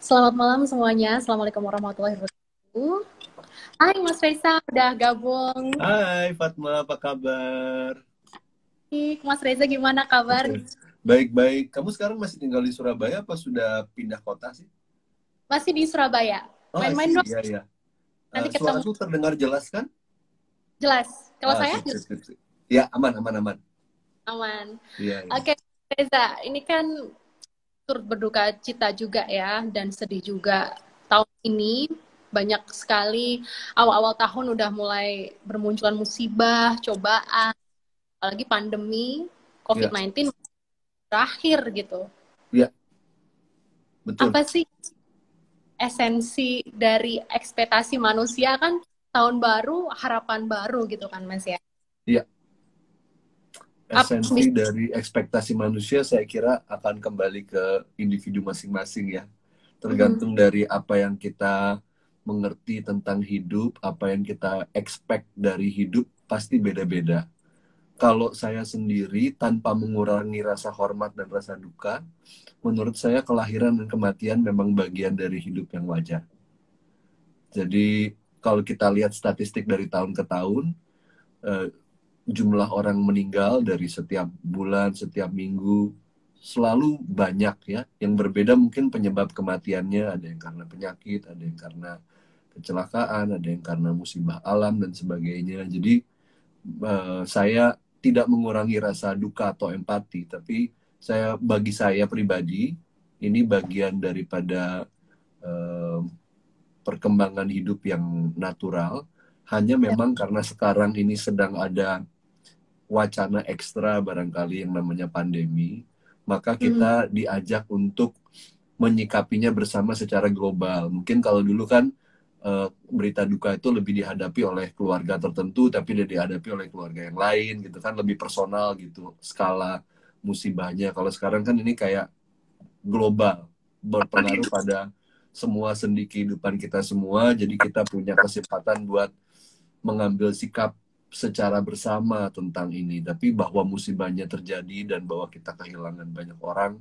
Selamat malam semuanya. Assalamualaikum warahmatullahi wabarakatuh. Hai Mas Reza, udah gabung. Hai Fatma, apa kabar? Ih, Mas Reza gimana kabar? Baik-baik. Kamu sekarang masih tinggal di Surabaya apa sudah pindah kota sih? Masih di Surabaya. Oh, I Main-main see. dong, Ya, ya. nanti ketemu. Suaraku terdengar jelas kan? Jelas. Kalau Ah, saya sip, sip, sip, sip. Ya, aman, aman, aman. aman. Iya, iya. Oke, Reza, ini kan turut berduka cita juga ya, dan sedih juga. Tahun ini banyak sekali awal-awal tahun udah mulai bermunculan musibah, cobaan, apalagi pandemi Iya, COVID-19 berakhir gitu. iya, betul. Apa sih esensi dari ekspektasi manusia kan tahun baru, harapan baru gitu kan Mas ya. Iya, Apa esensi dari ekspektasi manusia saya kira akan kembali ke individu masing-masing ya. Mhm. Tergantung dari apa yang kita mengerti tentang hidup, apa yang kita expect dari hidup, pasti beda-beda. Kalau saya sendiri tanpa mengurangi rasa hormat dan rasa duka, menurut saya kelahiran dan kematian memang bagian dari hidup yang wajar. Jadi kalau kita lihat statistik dari tahun ke tahun, eh, jumlah orang meninggal dari setiap bulan, setiap minggu selalu banyak ya. Yang berbeda mungkin penyebab kematiannya, ada yang karena penyakit, ada yang karena kecelakaan, ada yang karena musibah alam dan sebagainya. Jadi saya tidak mengurangi rasa duka atau empati, tapi bagi saya pribadi ini bagian daripada eh, perkembangan hidup yang natural. Hanya memang karena sekarang ini sedang ada wacana ekstra barangkali yang namanya pandemi, maka Mhm. kita diajak untuk menyikapinya bersama secara global. Mungkin kalau dulu kan berita duka itu lebih dihadapi oleh keluarga tertentu, tapi tidak dihadapi oleh keluarga yang lain, gitu kan, lebih personal gitu skala musibahnya. Kalau sekarang kan ini kayak global, berpengaruh pada semua sendi kehidupan kita semua, jadi kita punya kesempatan buat mengambil sikap secara bersama tentang ini. Tapi bahwa musibahnya terjadi dan bahwa kita kehilangan banyak orang,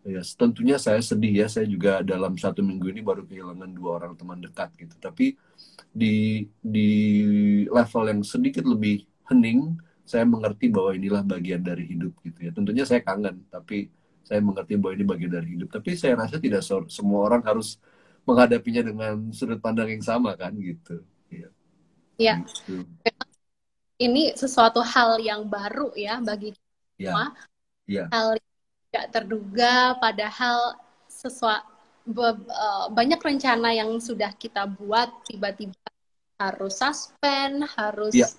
ya, tentunya saya sedih ya. Saya juga dalam 1 minggu ini baru kehilangan 2 orang teman dekat gitu. Tapi di level yang sedikit lebih hening, saya mengerti bahwa inilah bagian dari hidup gitu ya. Tentunya saya kangen, tapi saya mengerti bahwa ini bagian dari hidup. Tapi saya rasa tidak semua orang harus menghadapinya dengan sudut pandang yang sama kan gitu. Ya, Ya, gitu. ini sesuatu hal yang baru ya bagi kita Ya, semua, ya, hal yang tidak terduga, padahal sesuatu banyak rencana yang sudah kita buat tiba-tiba harus suspend, ya, harus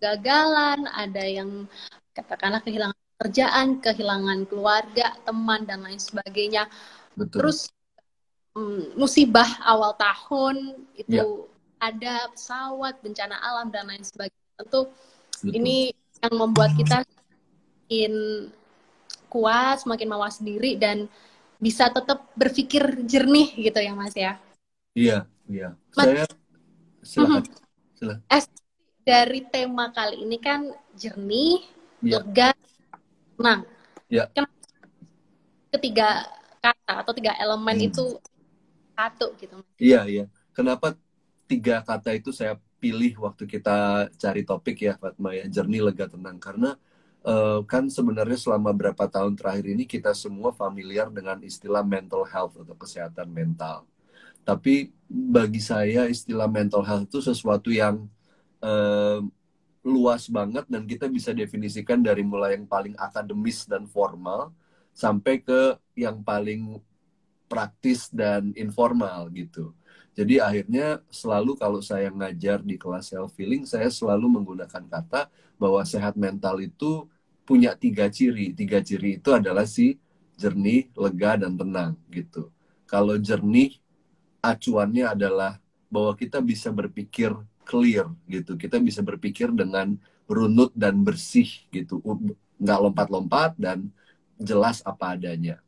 gagalan, ada yang katakanlah kehilangan pekerjaan, kehilangan keluarga, teman dan lain sebagainya. betul. Terus musibah awal tahun Ya, itu ada pesawat, bencana alam dan lain sebagainya. Tentu betul. ini yang membuat kita semakin kuat, semakin mawas diri dan bisa tetap berpikir jernih gitu ya Mas ya. Iya, iya. Mas, Saya silakan, silakan. dari tema kali ini kan jernih, Iya, lega, tenang. iya. Kenapa ketiga kata atau tiga elemen Hmm. itu satu gitu? Iya, iya. Kenapa 3 kata itu saya pilih waktu kita cari topik ya, Fatma ya, jernih, lega, tenang. Karena kan sebenarnya selama berapa tahun terakhir ini kita semua familiar dengan istilah mental health atau kesehatan mental. Tapi bagi saya istilah mental health itu sesuatu yang eh, luas banget dan kita bisa definisikan dari mulai yang paling akademis dan formal sampai ke yang paling praktis dan informal gitu. Jadi akhirnya selalu kalau saya ngajar di kelas self healing, saya selalu menggunakan kata bahwa sehat mental itu punya 3 ciri. 3 ciri itu adalah si jernih, lega, dan tenang gitu. Kalau jernih, acuannya adalah bahwa kita bisa berpikir clear gitu. Kita bisa berpikir dengan runut dan bersih gitu. Nggak lompat-lompat dan jelas apa adanya.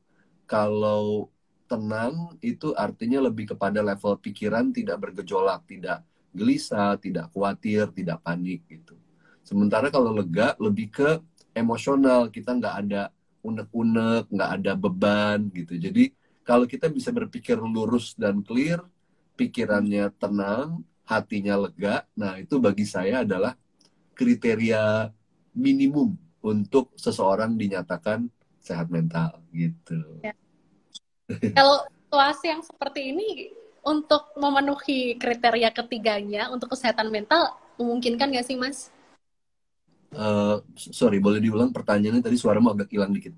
Kalau tenang itu artinya lebih kepada level pikiran tidak bergejolak, tidak gelisah, tidak khawatir, tidak panik gitu. Sementara kalau lega lebih ke emosional, kita nggak ada unek-unek, nggak ada beban gitu. Jadi Kalau kita bisa berpikir lurus dan clear, pikirannya tenang, hatinya lega, nah itu bagi saya adalah kriteria minimum untuk seseorang dinyatakan sehat mental gitu. Ya. Kalau situasi yang seperti ini untuk memenuhi kriteria ketiganya untuk kesehatan mental memungkinkan nggak sih Mas? Sorry, boleh diulang pertanyaannya tadi suaramu agak hilang dikit.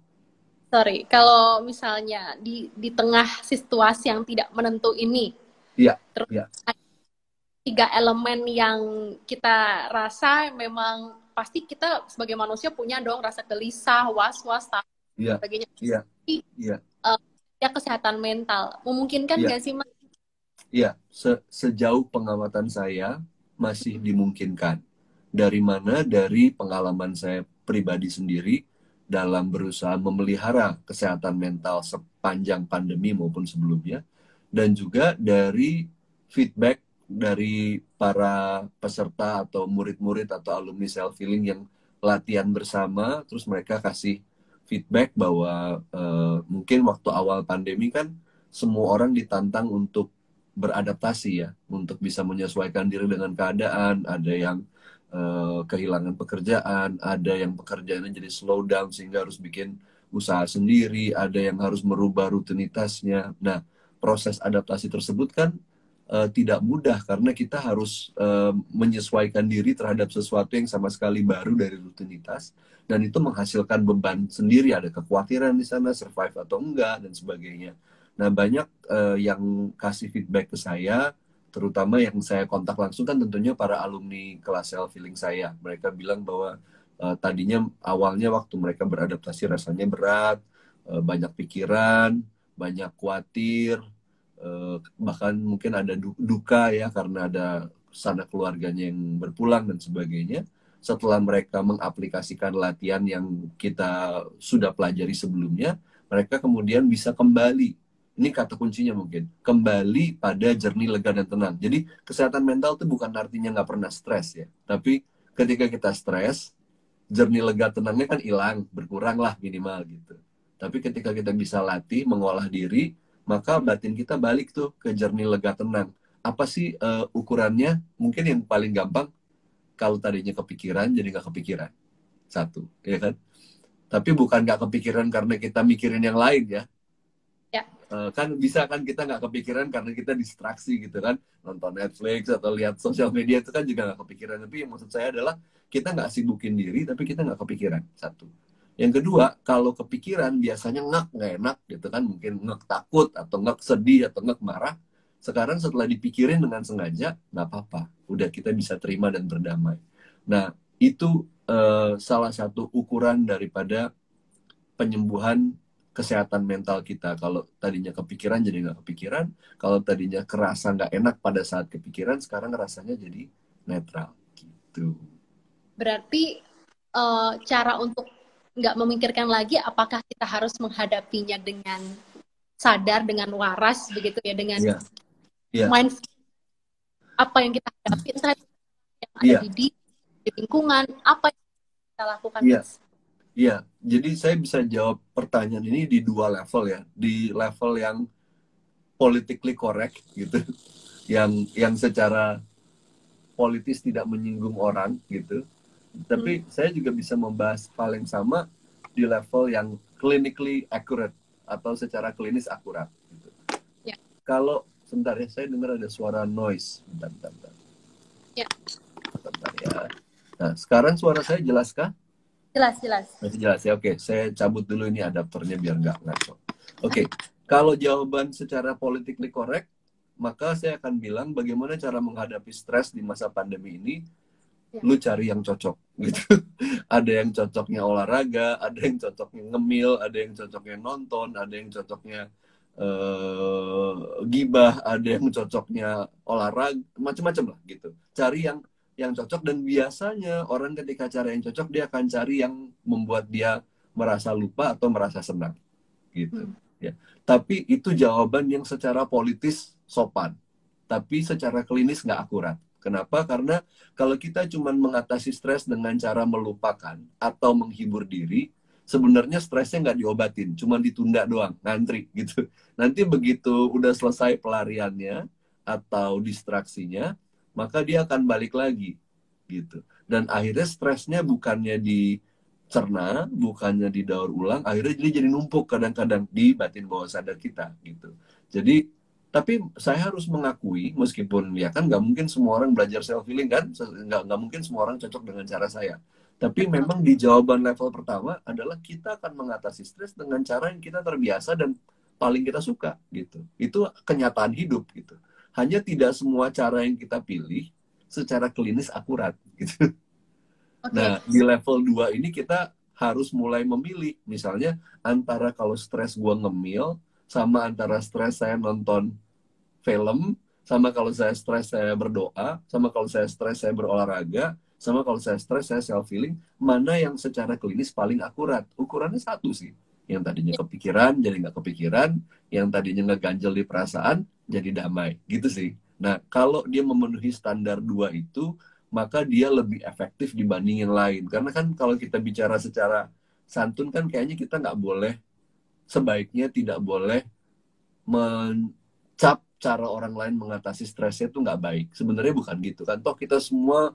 Sorry, kalau misalnya di tengah situasi yang tidak menentu ini, Iya, terus iya, ada tiga elemen yang kita rasa memang pasti kita sebagai manusia punya dong rasa gelisah, was-was, takut, iya, dan sebagainya. iya, Tapi, iya, ya kesehatan mental memungkinkan iya, nggak sih Mas? iya. Sejauh pengamatan saya masih dimungkinkan. Dari mana? Dari pengalaman saya pribadi sendiri dalam berusaha memelihara kesehatan mental sepanjang pandemi maupun sebelumnya, dan juga dari feedback dari para peserta atau murid-murid atau alumni self healing yang latihan bersama, terus mereka kasih feedback bahwa mungkin waktu awal pandemi kan semua orang ditantang untuk beradaptasi ya, untuk bisa menyesuaikan diri dengan keadaan. Ada yang kehilangan pekerjaan, ada yang pekerjaannya jadi slow down sehingga harus bikin usaha sendiri, ada yang harus merubah rutinitasnya. Nah, proses adaptasi tersebut kan tidak mudah karena kita harus menyesuaikan diri terhadap sesuatu yang sama sekali baru dari rutinitas, dan itu menghasilkan beban sendiri, ada kekhawatiran di sana survive atau enggak dan sebagainya. Nah, banyak yang kasih feedback ke saya, terutama yang saya kontak langsung kan tentunya para alumni kelas self healing saya. Mereka bilang bahwa tadinya awalnya waktu mereka beradaptasi rasanya berat, banyak pikiran, banyak khawatir, bahkan mungkin ada duka ya karena ada sanak keluarganya yang berpulang dan sebagainya. Setelah mereka mengaplikasikan latihan yang kita sudah pelajari sebelumnya, mereka kemudian bisa kembali. Ini kata kuncinya mungkin. Kembali pada jernih, lega, dan tenang. Jadi kesehatan mental itu bukan artinya nggak pernah stres ya. Tapi ketika kita stres, jernih, lega, tenangnya kan hilang, berkurang lah minimal gitu. Tapi ketika kita bisa latih, mengolah diri, maka batin kita balik tuh ke jernih, lega, tenang. Apa sih ukurannya? Mungkin yang paling gampang, kalau tadinya kepikiran, jadi nggak kepikiran. Satu, ya kan? Tapi bukan nggak kepikiran karena kita mikirin yang lain ya. Ya, Kan bisa kan kita nggak kepikiran karena kita distraksi gitu kan, nonton Netflix atau lihat sosial media itu kan juga nggak kepikiran. Tapi yang maksud saya adalah kita nggak sibukin diri tapi kita nggak kepikiran. Satu. Yang kedua, kalau kepikiran biasanya ngek nggak enak gitu kan, mungkin ngek takut atau ngek sedih atau ngek marah. Sekarang setelah dipikirin dengan sengaja, nggak apa-apa, udah kita bisa terima dan berdamai. Nah, itu salah satu ukuran daripada penyembuhan kesehatan mental kita. Kalau tadinya kepikiran jadi nggak kepikiran, kalau tadinya kerasa nggak enak pada saat kepikiran, sekarang rasanya jadi netral gitu. berarti cara untuk nggak memikirkan lagi apakah kita harus menghadapinya dengan sadar, dengan waras begitu ya, dengan Iya, iya, mindful apa yang kita hadapi, entah itu yang ada iya, di lingkungan, apa yang kita lakukan iya, Mas? iya. Jadi saya bisa jawab pertanyaan ini di dua level ya. Di level yang politically correct gitu, yang secara politis tidak menyinggung orang gitu. Tapi saya juga bisa membahas hal yang sama di level yang clinically accurate atau secara klinis akurat. Gitu. Ya, Kalau sebentar ya, saya dengar ada suara noise. Bentar. ya, Bentar ya. Nah, sekarang suara saya jelaskah? jelas. Masih jelas ya. Oke, saya cabut dulu ini adaptornya biar nggak ngaco. Oke, kalau jawaban secara politically correct, maka saya akan bilang bagaimana cara menghadapi stres di masa pandemi ini. Ya. Lu cari yang cocok gitu. Ada yang cocoknya olahraga, ada yang cocoknya ngemil, ada yang cocoknya nonton, ada yang cocoknya gibah, ada yang cocoknya olahraga, macam-macam lah gitu. Cari yang cocok, dan biasanya orang ketika cari yang cocok dia akan cari yang membuat dia merasa lupa atau merasa senang gitu ya. Tapi itu jawaban yang secara politis sopan, tapi secara klinis nggak akurat. Kenapa? Karena kalau kita cuma mengatasi stres dengan cara melupakan atau menghibur diri, sebenarnya stresnya nggak diobatin, cuma ditunda doang, ngantri gitu. Nanti begitu udah selesai pelariannya atau distraksinya, maka dia akan balik lagi gitu. Dan akhirnya stresnya bukannya dicerna, bukannya didaur ulang, akhirnya jadi numpuk kadang-kadang di batin bawah sadar kita gitu. Jadi tapi saya harus mengakui, meskipun ya kan nggak mungkin semua orang belajar self healing kan, nggak mungkin semua orang cocok dengan cara saya. Tapi memang di jawaban level pertama adalah kita akan mengatasi stres dengan cara yang kita terbiasa dan paling kita suka gitu. Itu kenyataan hidup gitu. Hanya tidak semua cara yang kita pilih secara klinis akurat gitu. Oke. Nah, di level 2 ini kita harus mulai memilih. Misalnya antara kalau stres gua ngemil sama antara stres saya nonton film, sama kalau saya stres saya berdoa, sama kalau saya stres saya berolahraga, sama kalau saya stres saya self healing, mana yang secara klinis paling akurat? Ukurannya satu sih. Yang tadinya kepikiran jadi nggak kepikiran, yang tadinya ngeganjel di perasaan jadi damai, gitu sih. Nah, kalau dia memenuhi standar dua itu, maka dia lebih efektif dibandingin lain. Karena kan kalau kita bicara secara santun kan kayaknya kita nggak boleh, sebaiknya tidak boleh mencap cara orang lain mengatasi stresnya itu nggak baik. Sebenarnya bukan gitu kan. Toh kita semua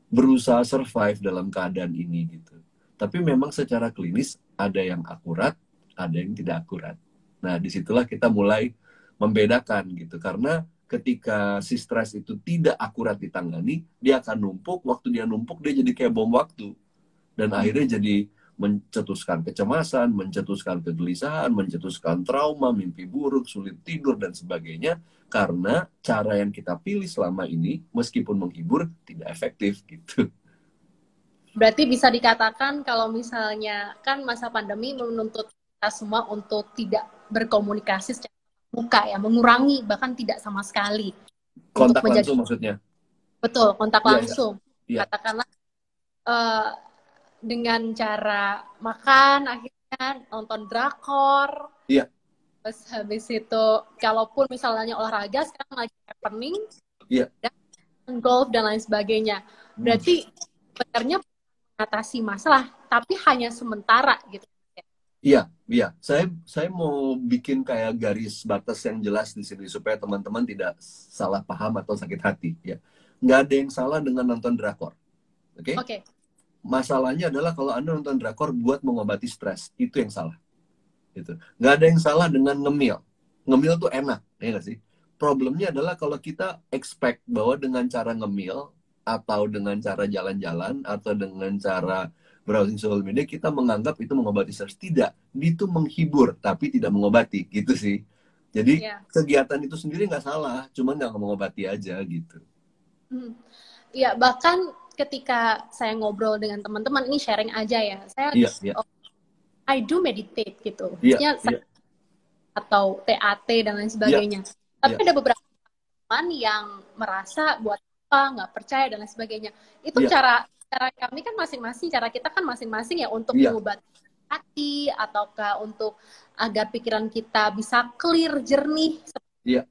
berusaha survive dalam keadaan ini gitu. Tapi memang secara klinis ada yang akurat, ada yang tidak akurat. Nah, disitulah kita mulai membedakan gitu. Karena ketika si stres itu tidak akurat ditangani, dia akan numpuk. Waktu dia numpuk, dia jadi kayak bom waktu. Dan akhirnya jadi mencetuskan kecemasan, mencetuskan kegelisahan, mencetuskan trauma, mimpi buruk, sulit tidur, dan sebagainya. Karena cara yang kita pilih selama ini, meskipun menghibur, tidak efektif gitu. Berarti bisa dikatakan kalau misalnya kan masa pandemi menuntut kita semua untuk tidak berkomunikasi secara muka ya, mengurangi bahkan tidak sama sekali untuk Kontak menjaga langsung maksudnya? betul kontak Iya, iya. langsung. Iya, Katakanlah eh, dengan cara makan, akhirnya nonton drakor, iya, terus habis itu kalaupun misalnya olahraga sekarang lagi happening, iya. dan golf dan lain sebagainya. Hmm. Berarti sebenarnya mengatasi masalah, tapi hanya sementara gitu. Iya, iya. Saya mau bikin kayak garis batas yang jelas di sini supaya teman-teman tidak salah paham atau sakit hati. Ya, nggak ada yang salah dengan nonton drakor. Oke? Oke. Masalahnya adalah kalau Anda nonton drakor buat mengobati stres, itu yang salah. Gitu. Nggak ada yang salah dengan ngemil. Ngemil tuh enak, ya nggak sih? Problemnya adalah kalau kita expect bahwa dengan cara ngemil, atau dengan cara jalan-jalan, atau dengan cara browsing social media, kita menganggap itu mengobati stres. Tidak, itu menghibur, tapi tidak mengobati, gitu sih. Jadi, Ya. kegiatan itu sendiri nggak salah, cuman nggak mengobati aja, gitu. Ya, bahkan ketika saya ngobrol dengan teman-teman, ini sharing aja ya, saya Iya, iya, I do meditate gitu. iya, Maksudnya iya, atau TAT dan lain iya, sebagainya. Tapi iya, ada beberapa teman yang merasa buat apa, nggak percaya dan lain sebagainya. Itu iya, cara kami kan masing-masing, cara kita kan masing-masing ya untuk iya, mengobati hati ataukah untuk agar pikiran kita bisa clear, jernih, iya,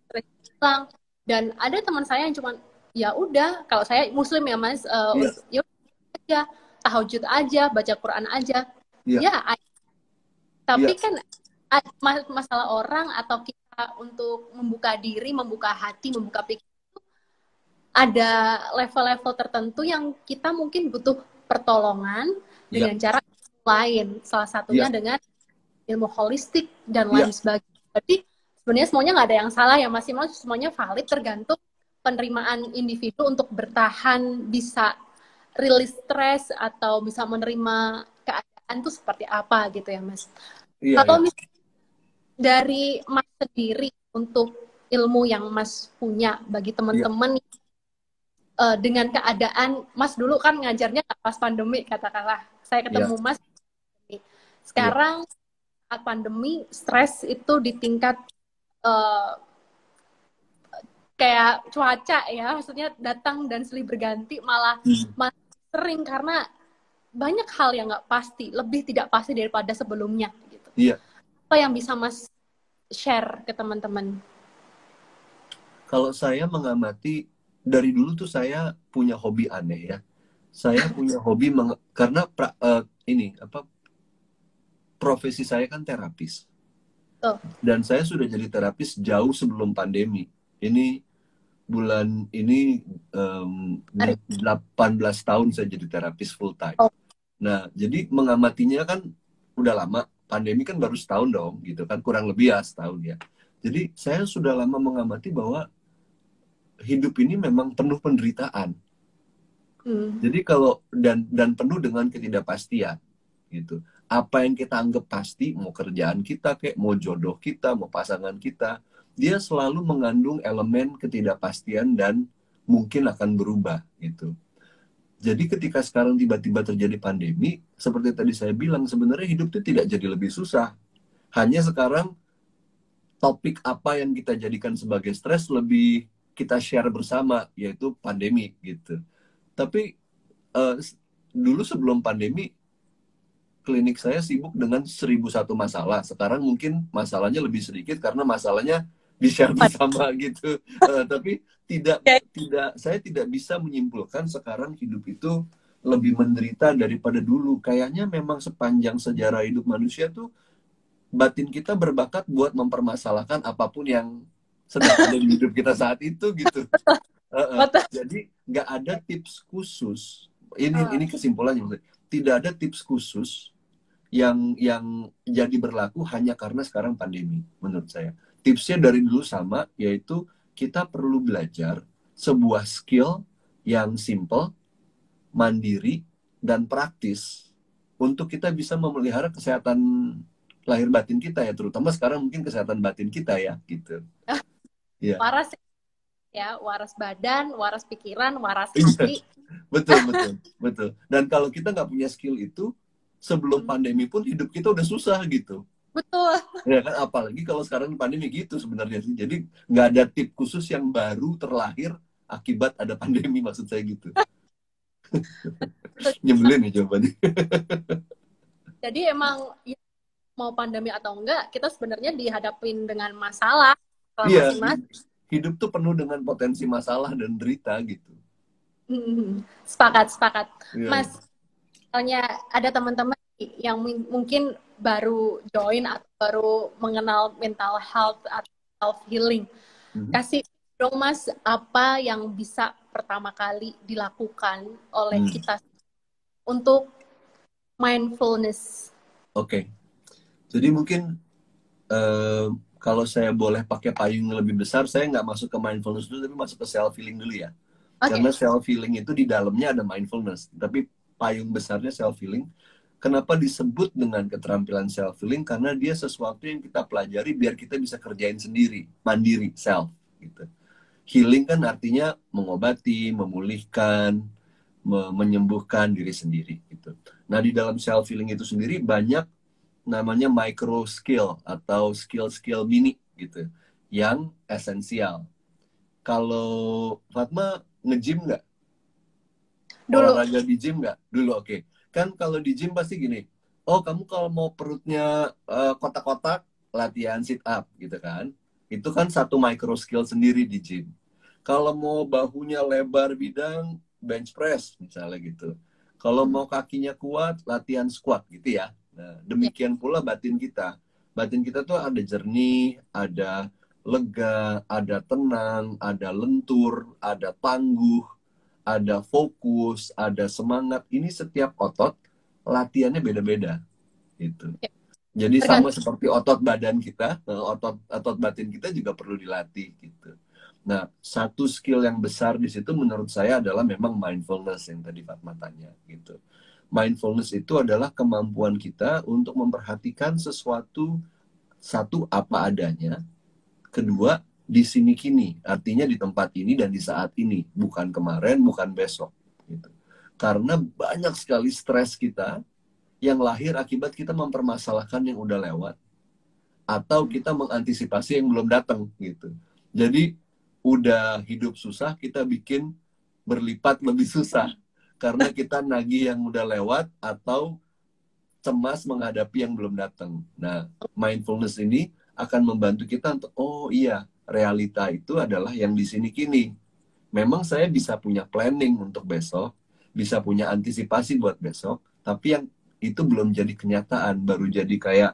hilang. Dan ada teman saya yang cuma ya udah, kalau saya muslim ya Mas, iya, ya udah aja tahajud aja, baca Quran aja. iya, Ya, iya, tapi kan masalah orang atau kita untuk membuka diri, membuka hati, membuka pikiran, ada level-level tertentu yang kita mungkin butuh pertolongan iya, dengan cara lain. Salah satunya iya, dengan ilmu holistik dan iya, lain sebagainya. Jadi sebenarnya semuanya nggak ada yang salah ya, masih semuanya valid, tergantung penerimaan individu untuk bertahan, bisa rilis stres atau bisa menerima keadaan itu seperti apa gitu ya Mas. iya, Kalau iya, misalnya dari Mas sendiri untuk ilmu yang Mas punya bagi iya, teman-teman dengan keadaan Mas dulu kan ngajarnya pas pandemi katakanlah, saya iya, ketemu Mas iya, sekarang saat pandemi stres itu di tingkat uh, kayak cuaca ya, maksudnya datang dan silih berganti, malah hmm, sering karena banyak hal yang nggak pasti, lebih tidak pasti daripada sebelumnya gitu. iya. Apa yang bisa Mas share ke teman-teman? Kalau saya mengamati dari dulu tuh saya punya hobi aneh ya. Saya punya hobi karena ini apa profesi saya kan terapis. Tuh. Dan saya sudah jadi terapis jauh sebelum pandemi. Ini bulan ini 18 tahun saya jadi terapis full time. Oh. Nah, jadi mengamatinya kan udah lama. Pandemi kan baru setahun dong, gitu kan. Kurang lebih ya setahun ya. Jadi saya sudah lama mengamati bahwa hidup ini memang penuh penderitaan. Jadi kalau dan penuh dengan ketidakpastian gitu. Apa yang kita anggap pasti, mau kerjaan kita kayak mau jodoh kita, mau pasangan kita, dia selalu mengandung elemen ketidakpastian dan mungkin akan berubah gitu. Jadi ketika sekarang tiba-tiba terjadi pandemi, seperti tadi saya bilang, sebenarnya hidup itu tidak jadi lebih susah. Hanya sekarang topik apa yang kita jadikan sebagai stres lebih kita share bersama, yaitu pandemi gitu. Tapi dulu sebelum pandemi, klinik saya sibuk dengan 1001 masalah. Sekarang mungkin masalahnya lebih sedikit karena masalahnya di-share bersama gitu. Tapi saya tidak bisa menyimpulkan sekarang hidup itu lebih menderita daripada dulu. Kayaknya memang sepanjang sejarah hidup manusia tuh batin kita berbakat buat mempermasalahkan apapun yang sedang ada di hidup kita saat itu gitu. Jadi nggak ada tips khusus. Ini kesimpulannya, tidak ada tips khusus yang jadi berlaku hanya karena sekarang pandemi, menurut saya. Tipsnya dari dulu sama, yaitu kita perlu belajar sebuah skill yang simple, mandiri, dan praktis untuk kita bisa memelihara kesehatan lahir batin kita ya, terutama sekarang mungkin kesehatan batin kita ya, gitu. Ya. Waras ya, waras badan, waras pikiran, waras hati. Betul. Dan kalau kita nggak punya skill itu, sebelum pandemi pun hidup kita udah susah gitu. Betul. Ya kan, apalagi kalau sekarang pandemi gitu sebenarnya sih. Jadi nggak ada tip khusus yang baru terlahir akibat ada pandemi, maksud saya gitu. Nyebelin ya jawabannya. Jadi emang ya, mau pandemi atau enggak, kita sebenarnya dihadapin dengan masalah. Iya, hidup tuh penuh dengan potensi masalah dan derita gitu. Sepakat. Iya. Mas, misalnya ada teman-teman yang mungkin baru join atau baru mengenal mental health atau self healing. Kasih dong Mas, apa yang bisa pertama kali dilakukan oleh kita untuk mindfulness? Oke. Jadi mungkin kalau saya boleh pakai payung lebih besar, saya nggak masuk ke mindfulness dulu, tapi masuk ke self healing dulu ya. Karena self healing itu di dalamnya ada mindfulness, tapi payung besarnya self healing. Kenapa disebut dengan keterampilan self healing? Karena dia sesuatu yang kita pelajari biar kita bisa kerjain sendiri, mandiri, self gitu. Healing kan artinya mengobati, memulihkan, menyembuhkan diri sendiri gitu. Nah, di dalam self healing itu sendiri banyak namanya micro skill atau skill-skill mini gitu yang esensial. Kalau Fatma nge-gym nggak? Olahraga di gym nggak? Dulu oke. Kan kalau di gym pasti gini, oh kamu kalau mau perutnya kotak-kotak, latihan sit up gitu kan. Itu kan satu micro skill sendiri di gym. Kalau mau bahunya lebar bidang, bench press misalnya gitu. Kalau mau kakinya kuat, latihan squat gitu ya. Nah, demikian pula batin kita. Batin kita tuh ada jernih, ada lega, ada tenang, ada lentur, ada tangguh, ada fokus, ada semangat. Ini setiap otot latihannya beda-beda gitu. Jadi sama seperti otot badan kita, otot batin kita juga perlu dilatih gitu. Nah, satu skill yang besar di situ menurut saya adalah memang mindfulness yang tadi Fatma tanya gitu. Mindfulness itu adalah kemampuan kita untuk memperhatikan sesuatu, satu apa adanya, kedua di sini kini, artinya di tempat ini dan di saat ini, bukan kemarin, bukan besok gitu. Karena banyak sekali stres kita yang lahir akibat kita mempermasalahkan yang udah lewat atau kita mengantisipasi yang belum datang gitu. Jadi udah hidup susah, kita bikin berlipat lebih susah karena kita nagih yang udah lewat atau cemas menghadapi yang belum datang. Nah, mindfulness ini akan membantu kita untuk, oh iya, realita itu adalah yang di sini kini. Memang saya bisa punya planning untuk besok, bisa punya antisipasi buat besok, tapi yang itu belum jadi kenyataan, baru jadi kayak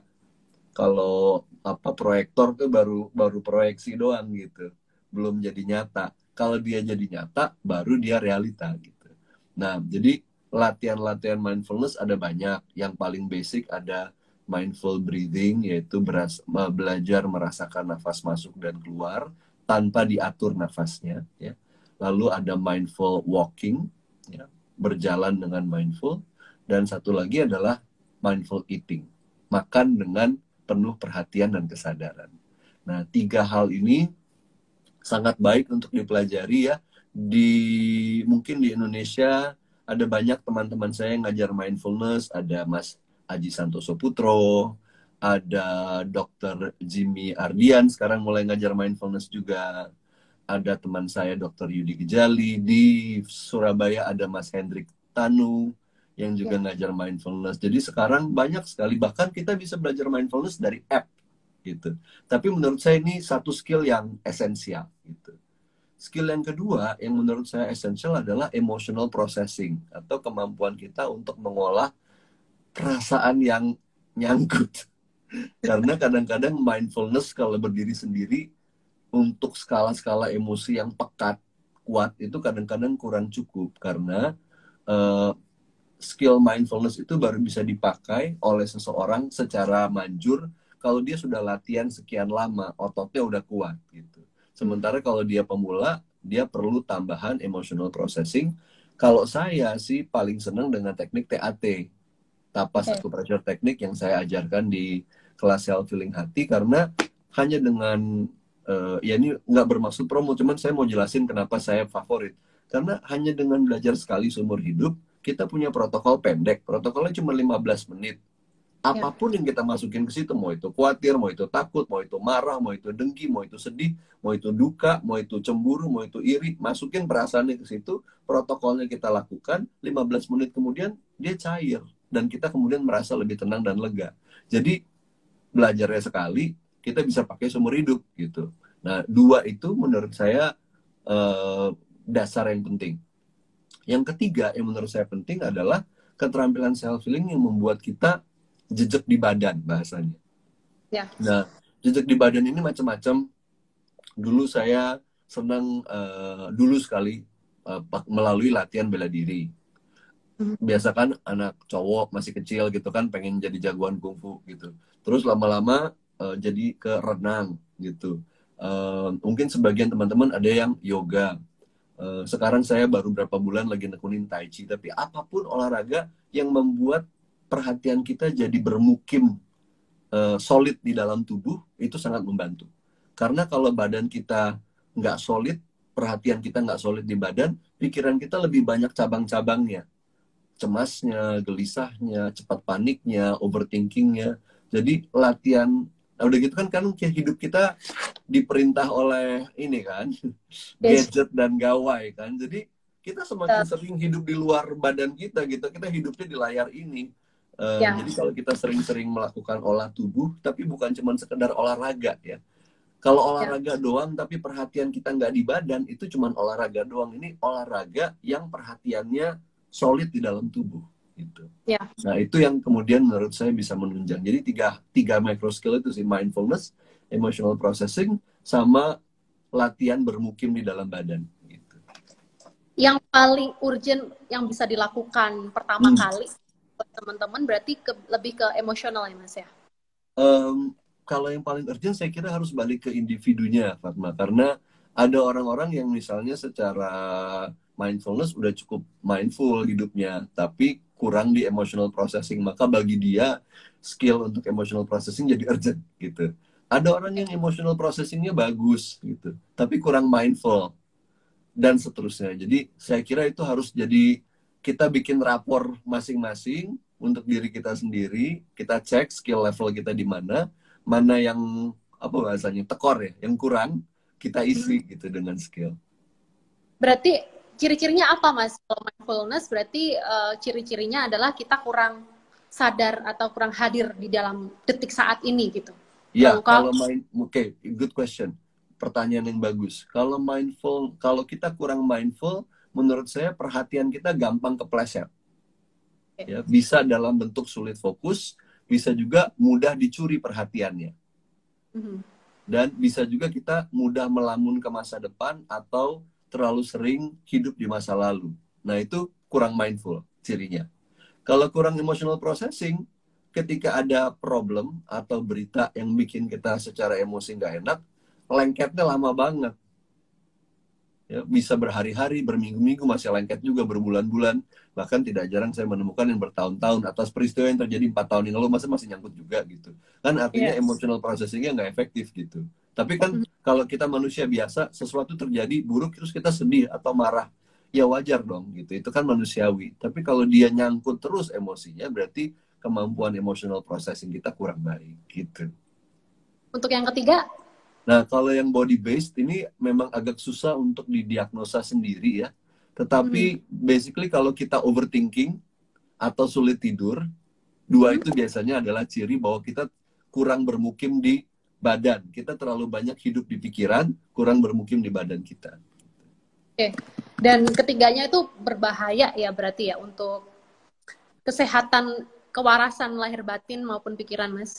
kalau apa proyektor tuh baru proyeksi doang gitu, belum jadi nyata. Kalau dia jadi nyata baru dia realita gitu. Nah, jadi latihan-latihan mindfulness ada banyak. Yang paling basic ada mindful breathing, yaitu belajar merasakan nafas masuk dan keluar tanpa diatur nafasnya ya. Lalu ada mindful walking ya, berjalan dengan mindful, dan satu lagi adalah mindful eating, makan dengan penuh perhatian dan kesadaran. Nah, tiga hal ini sangat baik untuk dipelajari ya. Mungkin di Indonesia ada banyak teman-teman saya yang ngajar mindfulness, ada Mas Aji Santoso Putro, ada Dr. Jimmy Ardian sekarang mulai ngajar mindfulness juga. Ada teman saya Dr. Yudi Gejali, di Surabaya ada Mas Hendrik Tanu yang juga ngajar mindfulness. Jadi sekarang banyak sekali, bahkan kita bisa belajar mindfulness dari app gitu. Tapi menurut saya ini satu skill yang esensial gitu. Skill yang kedua yang menurut saya esensial adalah emotional processing, atau kemampuan kita untuk mengolah perasaan yang nyangkut. Karena kadang-kadang mindfulness kalau berdiri sendiri untuk skala-skala emosi yang pekat, kuat, itu kadang-kadang kurang cukup. Karena skill mindfulness itu baru bisa dipakai oleh seseorang secara manjur kalau dia sudah latihan sekian lama, ototnya udah kuat gitu. Sementara kalau dia pemula, dia perlu tambahan emotional processing. Kalau saya sih paling senang dengan teknik TAT, Tapas Acupressure Teknik, yang saya ajarkan di kelas Self Healing Hati, karena hanya dengan ya ini nggak bermaksud promo, cuman saya mau jelasin kenapa saya favorit. Karena hanya dengan belajar sekali seumur hidup, kita punya protokol pendek. Protokolnya cuma 15 menit. Apapun yang kita masukin ke situ, mau itu khawatir, mau itu takut, mau itu marah, mau itu dengki, mau itu sedih, mau itu duka, mau itu cemburu, mau itu iri, masukin perasaannya ke situ, protokolnya kita lakukan, 15 menit kemudian dia cair. Dan kita kemudian merasa lebih tenang dan lega. Jadi belajarnya sekali, kita bisa pakai seumur hidup gitu. Nah, dua itu menurut saya dasar yang penting. Yang ketiga yang menurut saya penting adalah keterampilan self healing yang membuat kita jejak di badan bahasanya. Nah, jejak di badan ini macam-macam. Dulu saya senang dulu sekali melalui latihan bela diri. Biasa kan anak cowok masih kecil gitu kan pengen jadi jagoan kungfu gitu. Terus lama-lama jadi ke renang gitu. Mungkin sebagian teman-teman ada yang yoga. Sekarang saya baru berapa bulan lagi nekunin tai chi. Tapi apapun olahraga yang membuat perhatian kita jadi bermukim solid di dalam tubuh, itu sangat membantu. Karena kalau badan kita nggak solid, perhatian kita nggak solid di badan, pikiran kita lebih banyak cabang-cabangnya. Cemasnya, gelisahnya, cepat paniknya, overthinkingnya. Jadi latihan, udah gitu kan hidup kita diperintah oleh ini kan, gadget dan gawai kan. Jadi kita semakin sering hidup di luar badan kita gitu, kita hidupnya di layar ini. Jadi kalau kita sering-sering melakukan olah tubuh, tapi bukan cuma sekedar olahraga ya. Kalau olahraga doang, tapi perhatian kita nggak di badan, itu cuma olahraga doang. Ini olahraga yang perhatiannya solid di dalam tubuh. Gitu. Nah, itu yang kemudian menurut saya bisa menunjang. Jadi tiga micro skill itu sih, mindfulness, emotional processing, sama latihan bermukim di dalam badan. Gitu. Yang paling urgent yang bisa dilakukan pertama kali buat teman-teman berarti lebih ke emosional ya Mas ya? Kalau yang paling urgent saya kira harus balik ke individunya, Fatma. Karena ada orang-orang yang misalnya secara mindfulness udah cukup mindful hidupnya, tapi kurang di emotional processing. Maka bagi dia, skill untuk emotional processing jadi urgent gitu. Ada orang yang emotional processingnya bagus gitu, tapi kurang mindful. Dan seterusnya. Jadi saya kira itu harus jadi, kita bikin rapor masing-masing untuk diri kita sendiri. Kita cek skill level kita di mana yang apa bahasanya tekor ya, yang kurang kita isi gitu dengan skill. Berarti ciri-cirinya apa Mas? Kalau mindfulness berarti ciri-cirinya adalah kita kurang sadar atau kurang hadir di dalam detik saat ini gitu. Ya, oke, good question. Pertanyaan yang bagus. Kalau kita kurang mindful, menurut saya perhatian kita gampang kepleset. Oke. Ya, bisa dalam bentuk sulit fokus, bisa juga mudah dicuri perhatiannya. Mhm. Dan bisa juga kita mudah melamun ke masa depan atau terlalu sering hidup di masa lalu. Nah, itu kurang mindful cirinya. Kalau kurang emotional processing, ketika ada problem atau berita yang bikin kita secara emosi nggak enak, lengketnya lama banget. Ya, bisa berhari-hari, berminggu-minggu, masih lengket juga berbulan-bulan. Bahkan tidak jarang saya menemukan yang bertahun-tahun atas peristiwa yang terjadi 4 tahun yang lalu masih nyangkut juga gitu. Kan artinya Yes. emotional processingnya nggak efektif gitu. Tapi kan Mhm. kalau kita manusia biasa, sesuatu terjadi buruk terus kita sedih atau marah, ya wajar dong gitu. Itu kan manusiawi. Tapi kalau dia nyangkut terus emosinya, berarti kemampuan emotional processing kita kurang baik gitu. Untuk yang ketiga, Nah, kalau yang body based ini memang agak susah untuk didiagnosa sendiri ya. mhm. Tetapi basically kalau kita overthinking atau sulit tidur, dua Mhm. itu biasanya adalah ciri bahwa kita kurang bermukim di badan. Kita terlalu banyak hidup di pikiran, kurang bermukim di badan kita. Oke. Dan ketiganya itu berbahaya ya berarti ya untuk kesehatan kewarasan lahir batin maupun pikiran, Mas.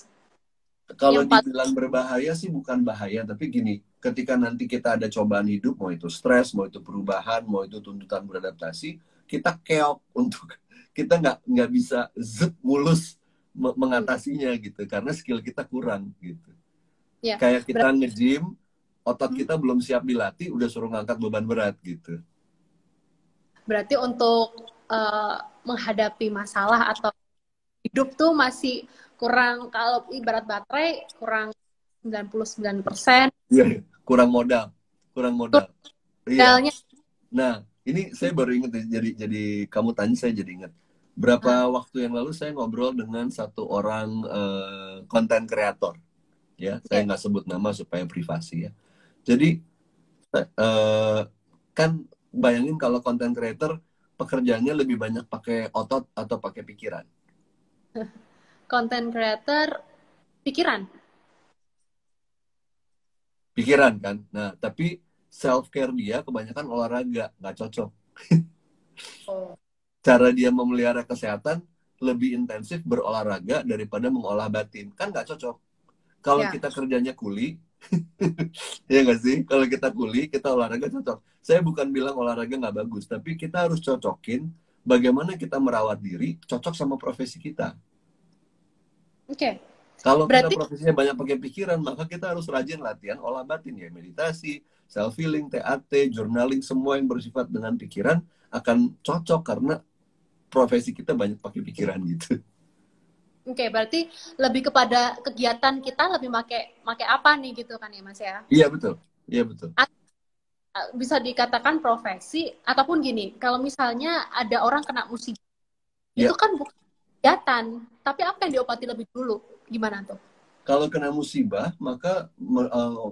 Kalau Yang paling dibilang berbahaya sih bukan bahaya, tapi gini, ketika nanti kita ada cobaan hidup, mau itu stres, mau itu perubahan, mau itu tuntutan beradaptasi, kita keok untuk kita nggak bisa mulus mengatasinya gitu, karena skill kita kurang gitu. ya Kayak kita berarti nge-gym, otot kita belum siap dilatih, udah suruh ngangkat beban berat gitu. berarti untuk eh, menghadapi masalah atau hidup tuh masih kurang, kalau ibarat baterai kurang 99%. Iya, kurang modal, kurang modal. Iya. Modalnya Nah, ini saya baru ingat jadi kamu tanya saya jadi ingat. Berapa ah, waktu yang lalu saya ngobrol dengan satu orang konten kreator, ya. Saya oke. nggak sebut nama supaya privasi ya. Jadi eh, kan bayangin kalau konten creator pekerjaannya lebih banyak pakai otot atau pakai pikiran. Content creator pikiran. Pikiran kan. Nah, tapi self care dia kebanyakan olahraga, nggak cocok. Oh. Cara dia memelihara kesehatan lebih intensif berolahraga daripada mengolah batin. Kan nggak cocok. Kalau Ya, kita kerjanya kuli, ya nggak sih? Kalau kita kuli, kita olahraga cocok. Saya bukan bilang olahraga nggak bagus, tapi kita harus cocokin bagaimana kita merawat diri cocok sama profesi kita. oke. Kalau kita Berarti profesinya banyak pakai pikiran, maka kita harus rajin latihan olah batin ya, meditasi, self healing, TAT, journaling, semua yang bersifat dengan pikiran akan cocok karena profesi kita banyak pakai pikiran gitu. oke, berarti lebih kepada kegiatan kita lebih make apa nih gitu kan ya, Mas ya. Iya betul, iya betul. Bisa dikatakan profesi ataupun gini, kalau misalnya ada orang kena musibah, itu Ya, kan bukan kegiatan, tapi apa yang diobati lebih dulu? Gimana tuh? kalau kena musibah, maka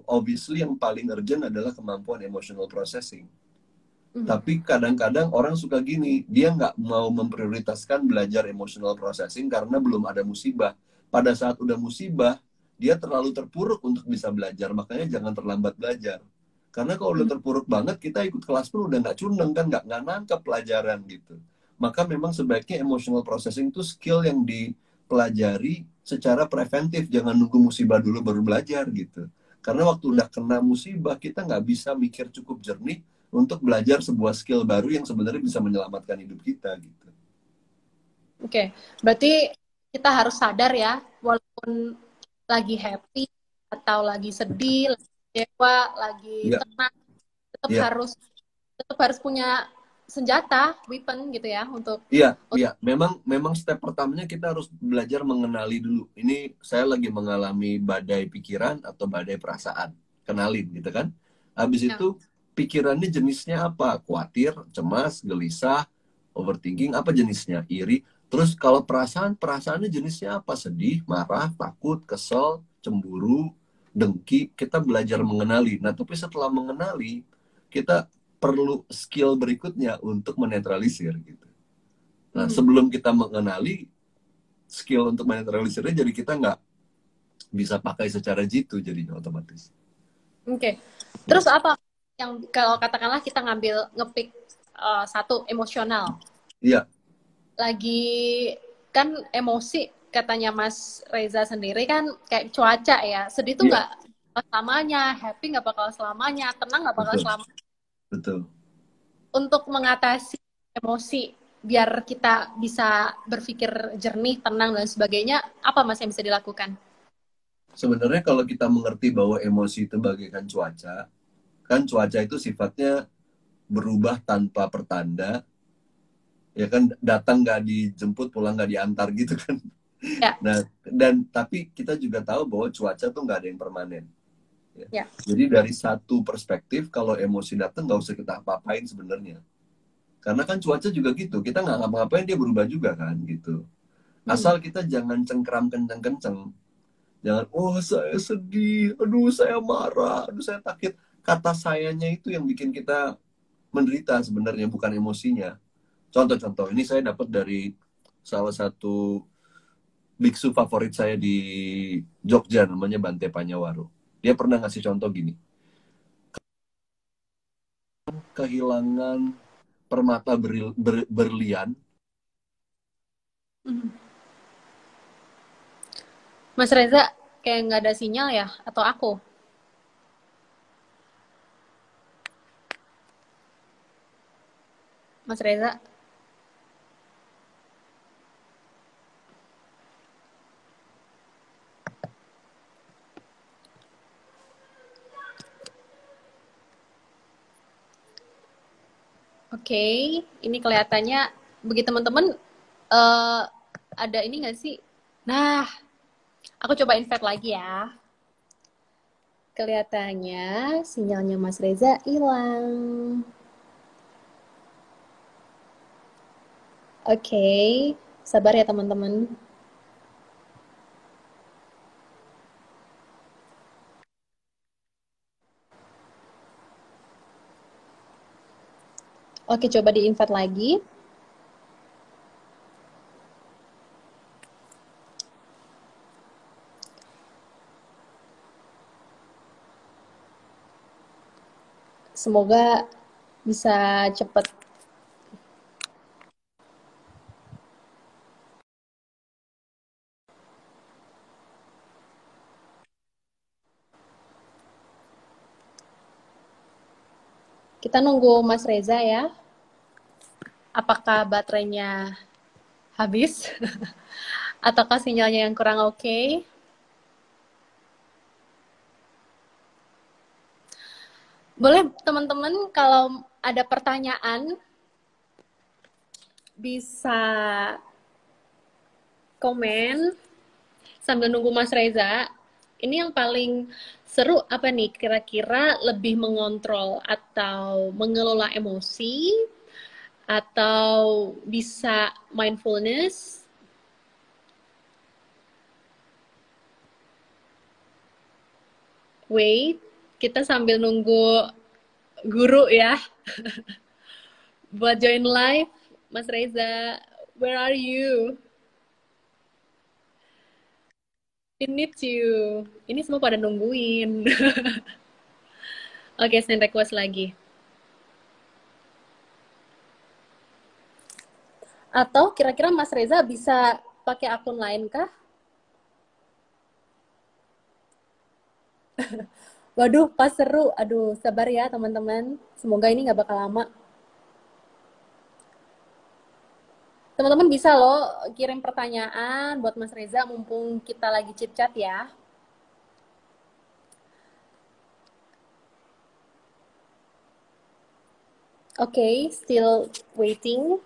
obviously yang paling urgent adalah kemampuan emotional processing. Mhm. Tapi kadang-kadang orang suka gini, dia nggak mau memprioritaskan belajar emotional processing karena belum ada musibah. Pada saat udah musibah, dia terlalu terpuruk untuk bisa belajar, makanya jangan terlambat belajar. Karena kalau udah terpuruk banget, kita ikut kelas pun udah nggak cuneng kan, nggak nangkep pelajaran gitu. Maka memang sebaiknya emotional processing itu skill yang dipelajari secara preventif, jangan nunggu musibah dulu baru belajar gitu. Karena waktu udah kena musibah, kita nggak bisa mikir cukup jernih untuk belajar sebuah skill baru yang sebenarnya bisa menyelamatkan hidup kita gitu. Oke, berarti kita harus sadar ya, walaupun lagi happy atau lagi sedih, lagi kecewa, lagi Iya, tenang, tetap iya, harus tetap harus punya senjata, weapon gitu ya untuk iya, iya. Memang memang step pertamanya kita harus belajar mengenali dulu. Ini saya lagi mengalami badai pikiran atau badai perasaan. Kenalin gitu kan. Habis ya. itu pikirannya jenisnya apa? Khawatir, cemas, gelisah, overthinking, apa jenisnya? Iri. Terus kalau perasaan, perasaannya jenisnya apa? Sedih, marah, takut, kesel, cemburu, dengki. Kita belajar mengenali. Nah, tapi setelah mengenali, kita perlu skill berikutnya untuk menetralisir gitu. Nah, Mhm. sebelum kita mengenali skill untuk menetralisirnya, jadi kita nggak bisa pakai secara jitu jadinya otomatis. Oke. Ya, Terus apa yang kalau katakanlah kita ngambil ngepick satu emosional. iya. lagi kan emosi katanya Mas Reza sendiri kan kayak cuaca ya. Sedih tuh Iya, nggak selamanya, happy nggak bakal selamanya, tenang nggak bakal betul, selamanya. betul. Untuk mengatasi emosi biar kita bisa berpikir jernih, tenang dan sebagainya, apa Mas yang bisa dilakukan? Sebenarnya kalau kita mengerti bahwa emosi itu bagaikan cuaca, kan cuaca itu sifatnya berubah tanpa pertanda, ya kan datang nggak dijemput, pulang nggak diantar gitu kan. Ya, Nah, dan tapi kita juga tahu bahwa cuaca tuh nggak ada yang permanen. Ya. ya. Jadi dari satu perspektif, kalau emosi datang nggak usah kita apa-apain sebenarnya. Karena kan cuaca juga gitu, kita nggak ngapa-ngapain dia berubah juga kan gitu. Hmm. Asal kita jangan cengkram kenceng-kenceng. Jangan, oh saya sedih, aduh saya marah, aduh saya takut. Kata sayanya itu yang bikin kita menderita sebenarnya, bukan emosinya. Contoh-contoh, ini saya dapat dari salah satu biksu favorit saya di Jogja, namanya Bante Panyawaro. Dia pernah ngasih contoh gini, kehilangan permata berlian. Hmm. Mas Reza kayak nggak ada sinyal ya? Atau aku? Mas Reza? Oke, ini kelihatannya bagi teman-teman eh ada ini nggak sih? Nah, aku coba invite lagi ya. Kelihatannya sinyalnya Mas Reza hilang. Oke, sabar ya teman-teman. Oke, coba di-invite lagi. Semoga bisa cepat. Kita nunggu Mas Reza ya. Apakah baterainya habis? Ataukah sinyalnya yang kurang oke? Boleh teman-teman kalau ada pertanyaan bisa komen sambil nunggu Mas Reza. Ini yang paling seru apa nih? Kira-kira lebih mengontrol atau mengelola emosi atau bisa mindfulness? Wait, kita sambil nunggu guru ya buat join live. Mas Reza, where are you? We need you. Ini semua pada nungguin. Oke, send request lagi. Atau kira-kira Mas Reza bisa pakai akun lain kah? Waduh, pas seru. Aduh, sabar ya teman-teman. Semoga ini nggak bakal lama. Teman-teman bisa loh kirim pertanyaan buat Mas Reza mumpung kita lagi chit-chat ya. Oke, still waiting.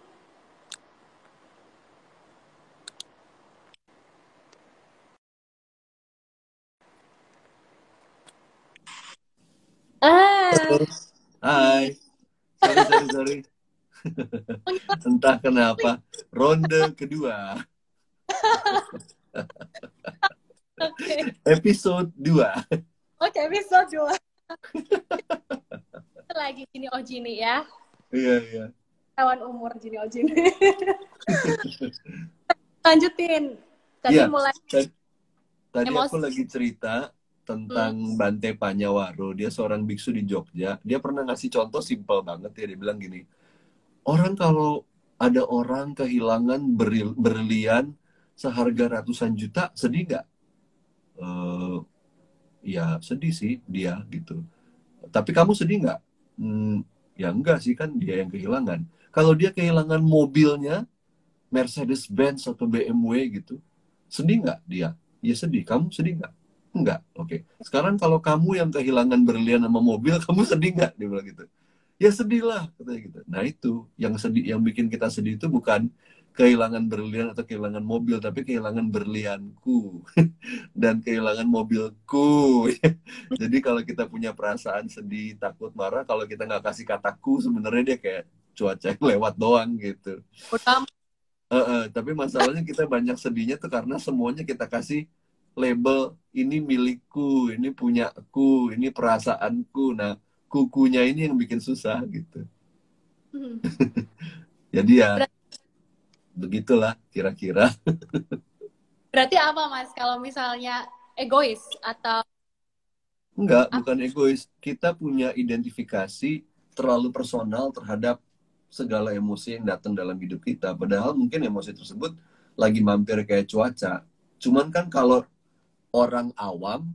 Ah, Hai, sorry. Entah kenapa, ronde kedua, oke. episode 2. Oke, episode 2. Lagi Gini Ojini ya. Iya, iya. Kawan umur Gini Ojini. Lanjutin. Tadi Iya, mulai tadi aku emosi. lagi cerita Hmm, tentang Bante Panyawaro. Dia seorang biksu di Jogja. Dia pernah ngasih contoh simpel banget ya. Dia bilang gini, orang kalau Ada orang kehilangan berlian seharga ratusan juta, sedih nggak? Eh, ya sedih sih dia gitu. Tapi kamu sedih nggak? Ya enggak sih, kan dia yang kehilangan. Kalau dia kehilangan mobilnya, Mercedes-Benz atau BMW gitu, sedih nggak dia? Ya sedih. Kamu sedih nggak? Enggak. Oke. Sekarang kalau kamu yang kehilangan berlian sama mobil, kamu sedih nggak? Dia bilang gitu. Ya sedih lah, katanya gitu. Nah itu yang sedih, yang bikin kita sedih itu bukan kehilangan berlian atau kehilangan mobil, tapi kehilangan berlianku dan kehilangan mobilku. Jadi kalau kita punya perasaan sedih, takut, marah, kalau kita nggak kasih kataku, sebenarnya dia kayak cuaca yang lewat doang gitu. Udah. Tapi masalahnya kita banyak sedihnya tuh karena semuanya kita kasih label, ini milikku, ini punyaku, ini perasaanku. Nah, kukunya ini yang bikin susah gitu. Hmm. Jadi ya Ber- begitulah kira-kira. Berarti apa Mas kalau misalnya egois atau Enggak, apa? bukan egois. Kita punya identifikasi terlalu personal terhadap segala emosi yang datang dalam hidup kita. Padahal mungkin emosi tersebut lagi mampir kayak cuaca. Cuman kan kalau orang awam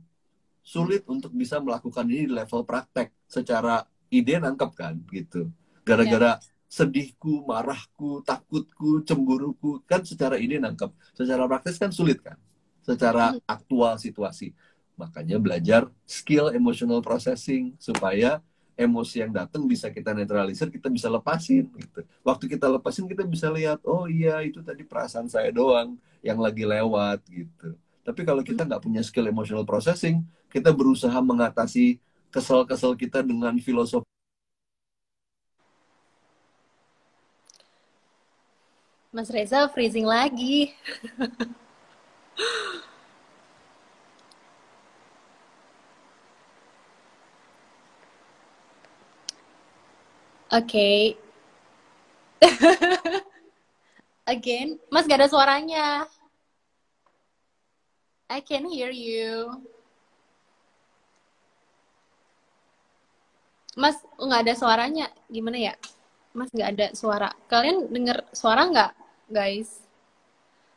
sulit untuk bisa melakukan ini di level praktek. Secara ide nangkep kan gitu. Ya. Gara-gara sedihku, marahku, takutku, cemburuku, kan secara ide nangkep. Secara praktis kan sulit kan. Secara Hmm. aktual situasi. Makanya belajar skill emotional processing supaya emosi yang datang bisa kita netralisir, kita bisa lepasin gitu. Waktu kita lepasin kita bisa lihat, oh iya itu tadi perasaan saya doang yang lagi lewat gitu. Tapi kalau kita nggak punya skill emotional processing, kita berusaha mengatasi kesel-kesel kita dengan filosofi. Mas Reza freezing lagi. Oke. Again, Mas gak ada suaranya. I can hear you. Mas nggak ada suaranya. Gimana ya? Mas nggak ada suara. Kalian denger suara nggak, guys?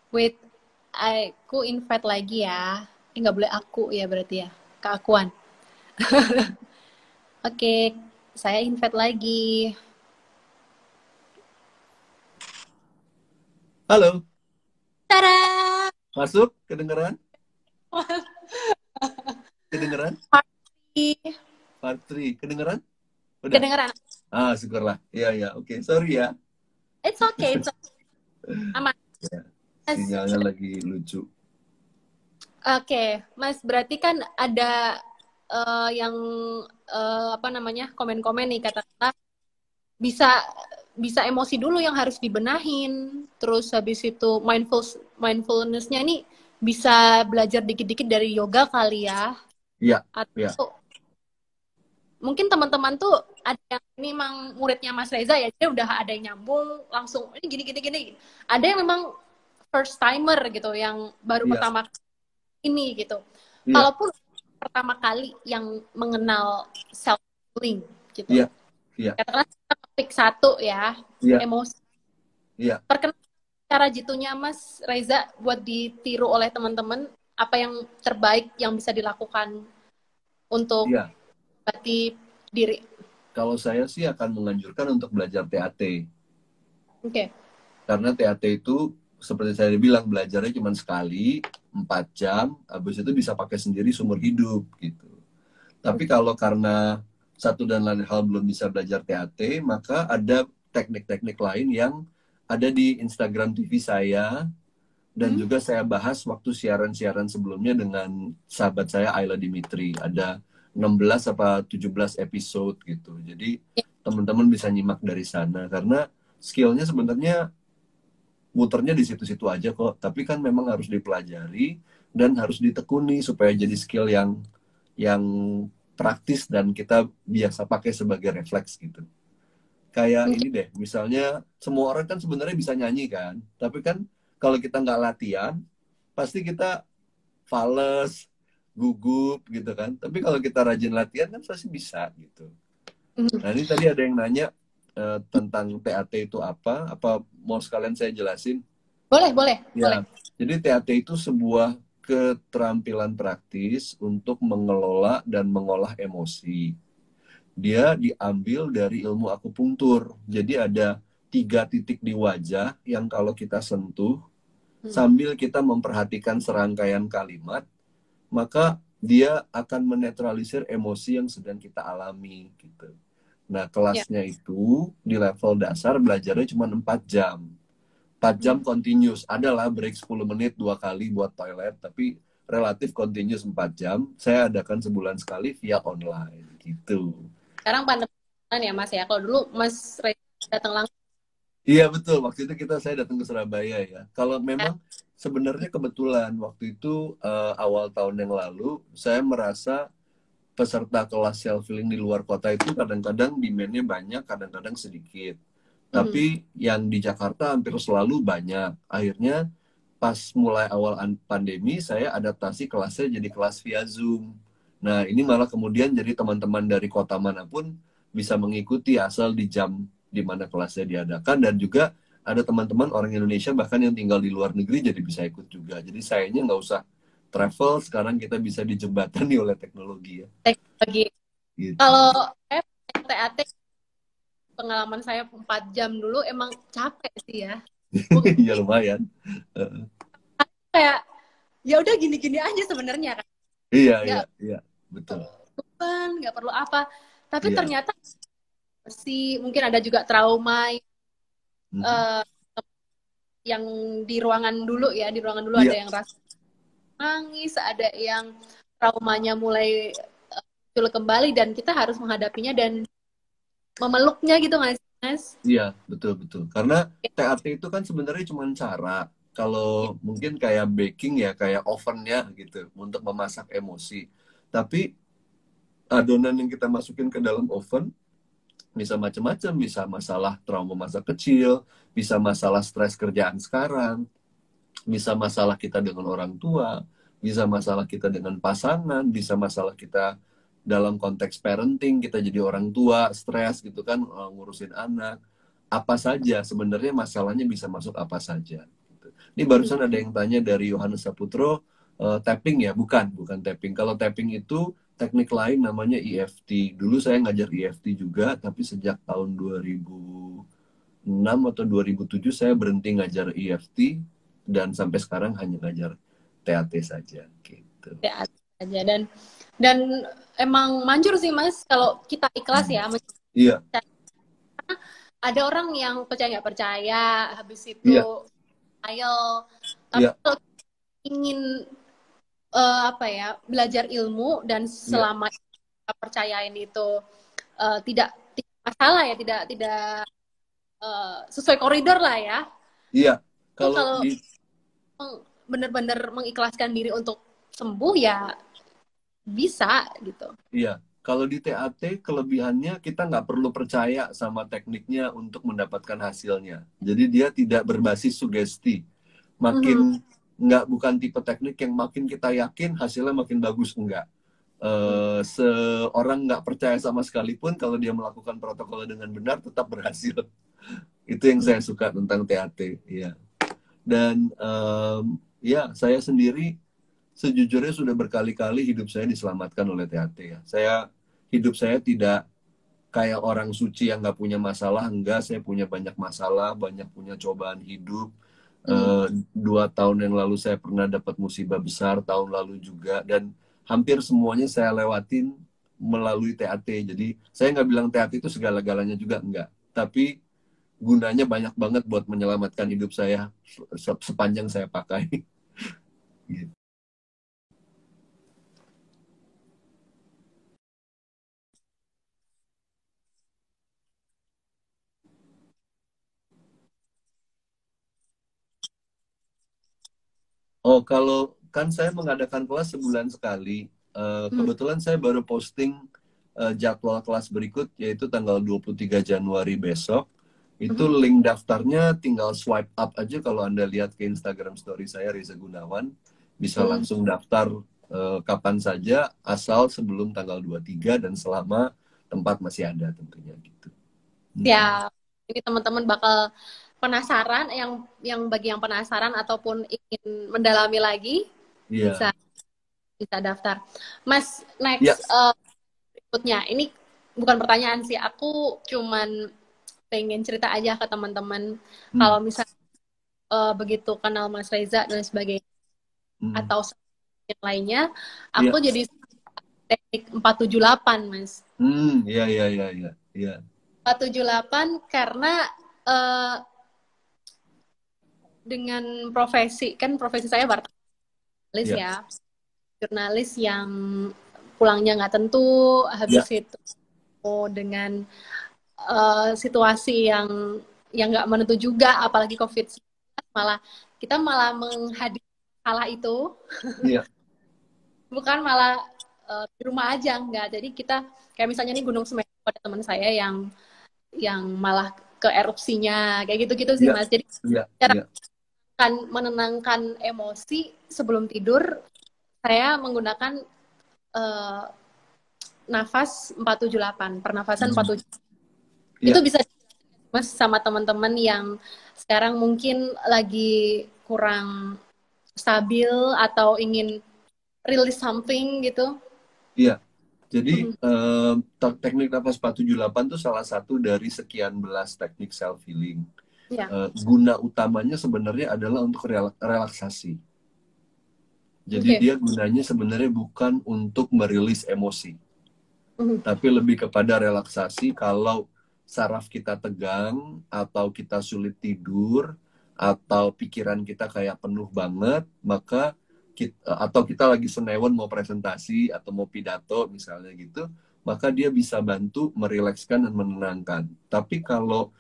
Wait, aku invite lagi ya. Nggak boleh aku ya berarti ya. Keakuan. Oke, saya invite lagi. Halo, Tada! masuk? Kedengeran? Kedengeran? Party. Patri, kedengeran? Udah? Kedengeran? Ah, syukurlah. Iya, ya. Oke, sorry ya. It's okay, it's okay. Aman. Ya, Mas, sinyalnya lagi lucu. Oke, Mas, berarti kan ada yang apa namanya komen-komen nih kata-kata bisa bisa emosi dulu yang harus dibenahin, terus habis itu mindfulnessnya ini bisa belajar dikit-dikit dari yoga kali ya, Iya, iya, atau mungkin teman-teman tuh ada yang ini memang muridnya Mas Reza ya, dia udah ada yang nyambung langsung ini gini, ada yang memang first timer gitu, yang baru iya, pertama ini gitu. iya, Kalaupun pertama kali yang mengenal self healing gitu. iya, iya, Katakanlah kita topik satu ya, iya, emosi. iya, Perkenalkan cara jitunya Mas Reza buat ditiru oleh teman-teman, apa yang terbaik yang bisa dilakukan untuk iya. berarti diri. Kalau saya sih akan menganjurkan untuk belajar TAT. Oke. Okay. Karena TAT itu seperti saya bilang belajarnya cuma sekali 4 jam, habis itu bisa pakai sendiri seumur hidup gitu. Tapi kalau karena satu dan lain hal belum bisa belajar TAT, maka ada teknik-teknik lain yang ada di Instagram TV saya dan juga saya bahas waktu siaran-siaran sebelumnya dengan sahabat saya Ayla Dimitri. Ada 16 apa 17 episode gitu. Jadi teman-teman bisa nyimak dari sana karena skillnya sebenarnya muternya di situ-situ aja kok, tapi kan memang harus dipelajari dan harus ditekuni supaya jadi skill yang praktis dan kita biasa pakai sebagai refleks gitu. Kayak ini deh, misalnya semua orang kan sebenarnya bisa nyanyi kan, tapi kan kalau kita nggak latihan, pasti kita fales, gugup gitu kan. Tapi kalau kita rajin latihan kan pasti bisa gitu. Nah ini tadi ada yang nanya, tentang TAT itu apa? Apa mau sekalian saya jelasin? Boleh, boleh, boleh. Ya, jadi TAT itu sebuah keterampilan praktis untuk mengelola dan mengolah emosi. Dia diambil dari ilmu akupunktur. Jadi ada 3 titik di wajah yang kalau kita sentuh, sambil kita memperhatikan serangkaian kalimat, maka dia akan menetralisir emosi yang sedang kita alami gitu. Nah, Ya. kelasnya itu di level dasar belajarnya cuma 4 jam. 4 jam continuous. Adalah break 10 menit 2 kali buat toilet, tapi relatif continuous 4 jam. Saya adakan sebulan sekali via online gitu. Sekarang pandemi ya Mas ya. Kalau dulu Mas Reza datang langsung. Iya betul, waktu itu saya datang ke Surabaya ya. Kalau memang sebenarnya kebetulan waktu itu awal tahun yang lalu saya merasa peserta kelas self healing di luar kota itu kadang-kadang demand-nya banyak, kadang-kadang sedikit. Tapi yang di Jakarta hampir selalu banyak. Akhirnya pas mulai awal pandemi saya adaptasi kelasnya jadi kelas via Zoom. Nah, ini malah kemudian jadi teman-teman dari kota manapun bisa mengikuti asal di jam di mana kelasnya diadakan, dan juga ada teman-teman orang Indonesia bahkan yang tinggal di luar negeri jadi bisa ikut juga. Jadi sayanya nggak usah travel, sekarang kita bisa dijembatani oleh teknologi ya. Teknologi. Gitu. Kalau saya TAT, pengalaman saya 4 jam dulu emang capek sih ya. Ya lumayan. Kayak ya udah gini-gini aja sebenarnya kan. Iya, Nggak iya, iya, betul. beban, nggak perlu apa. Tapi Iya. ternyata sih mungkin ada juga trauma uh, yang di ruangan dulu ya. Di ruangan dulu ada Iya, yang rasa nangis, ada yang traumanya mulai muncul kembali dan kita harus menghadapinya dan memeluknya gitu nggak sih, Mas? iya, betul, betul. Karena TAT itu kan sebenarnya cuma cara. Kalau mungkin kayak baking ya, kayak ovennya gitu, untuk memasak emosi. Tapi adonan yang kita masukin ke dalam oven bisa macam-macam, bisa masalah trauma masa kecil, bisa masalah stres kerjaan sekarang, bisa masalah kita dengan orang tua, bisa masalah kita dengan pasangan, bisa masalah kita dalam konteks parenting, kita jadi orang tua, stres gitu kan, ngurusin anak. Apa saja, sebenarnya masalahnya bisa masuk apa saja. Ini barusan ada yang tanya dari Yohanes Saputro, tapping ya? Bukan, bukan tapping. Kalau tapping itu teknik lain namanya EFT. Dulu saya ngajar EFT juga, tapi sejak tahun 2006 atau 2007 saya berhenti ngajar EFT, dan sampai sekarang hanya ngajar TAT saja gitu. Ya aja dan emang manjur sih Mas kalau kita ikhlas ya. Iya. Ada orang yang percaya nggak percaya, habis itu Iya. ayo. Tapi Iya. kalau ingin apa ya, belajar ilmu dan Iya. selama kita percayain itu tidak masalah ya, tidak sesuai koridor lah ya. Iya. Itu Kalau kalau benar-benar mengikhlaskan diri untuk sembuh ya bisa gitu. Iya, kalau di TAT kelebihannya kita nggak perlu percaya sama tekniknya untuk mendapatkan hasilnya. Jadi dia tidak berbasis sugesti. Makin bukan tipe teknik yang makin kita yakin hasilnya makin bagus, enggak. Seorang nggak percaya sama sekalipun kalau dia melakukan protokol dengan benar tetap berhasil. Itu yang saya suka tentang TAT. Iya. Dan ya saya sendiri sejujurnya sudah berkali-kali hidup saya diselamatkan oleh TAT ya. Hidup saya tidak kayak orang suci yang nggak punya masalah. Enggak, saya punya banyak masalah, banyak punya cobaan hidup. 2 tahun yang lalu saya pernah dapat musibah besar, tahun lalu juga, dan hampir semuanya saya lewatin melalui TAT. Jadi saya nggak bilang TAT itu segala-galanya juga, enggak. Tapi gunanya banyak banget buat menyelamatkan hidup saya sepanjang saya pakai. Gitu. Oh, kalau kan saya mengadakan kelas sebulan sekali. Kebetulan saya baru posting jadwal kelas berikut, yaitu tanggal 23 Januari besok. Itu link daftarnya tinggal swipe up aja kalau Anda lihat ke Instagram story saya, Reza Gunawan. Bisa langsung daftar kapan saja, asal sebelum tanggal 23 dan selama tempat masih ada tentunya gitu. Ya, ini teman-teman bakal penasaran, yang bagi yang penasaran ataupun ingin mendalami lagi Iya. bisa bisa daftar. Mas, Ya. next berikutnya. Ini bukan pertanyaan sih, aku cuman pengen cerita aja ke teman-teman Hmm. kalau misalnya begitu kenal Mas Reza dan sebagainya Hmm. atau yang lainnya, aku Iya. jadi teknik 478, Mas. Iya, iya, iya, iya. Iya. 478 karena eh, dengan profesi saya jurnalis Iya. ya, jurnalis yang pulangnya nggak tentu, habis Iya. itu dengan situasi yang nggak menentu juga, apalagi COVID-19, malah menghadapi masalah itu, Iya. bukan malah di rumah aja, nggak. Jadi kita kayak misalnya nih Gunung Semeru, ada teman saya yang malah ke erupsinya kayak gitu-gitu sih Iya. Mas. Jadi Iya. cara Iya. menenangkan emosi sebelum tidur, saya menggunakan eh, nafas 478, pernafasan Hmm. 478. Itu Iya. bisa Mas sama teman-teman yang sekarang mungkin lagi kurang stabil atau ingin release something gitu. Iya. Jadi Mhm. teknik nafas 478 itu salah satu dari sekian belas teknik self healing. Ya, Guna utamanya sebenarnya adalah untuk relaksasi. Jadi oke. dia gunanya sebenarnya bukan untuk merilis emosi, Mhm. tapi lebih kepada relaksasi kalau saraf kita tegang atau kita sulit tidur atau pikiran kita kayak penuh banget, maka atau kita lagi senewan mau presentasi atau mau pidato misalnya gitu, maka dia bisa bantu merilekskan dan menenangkan. Tapi kalau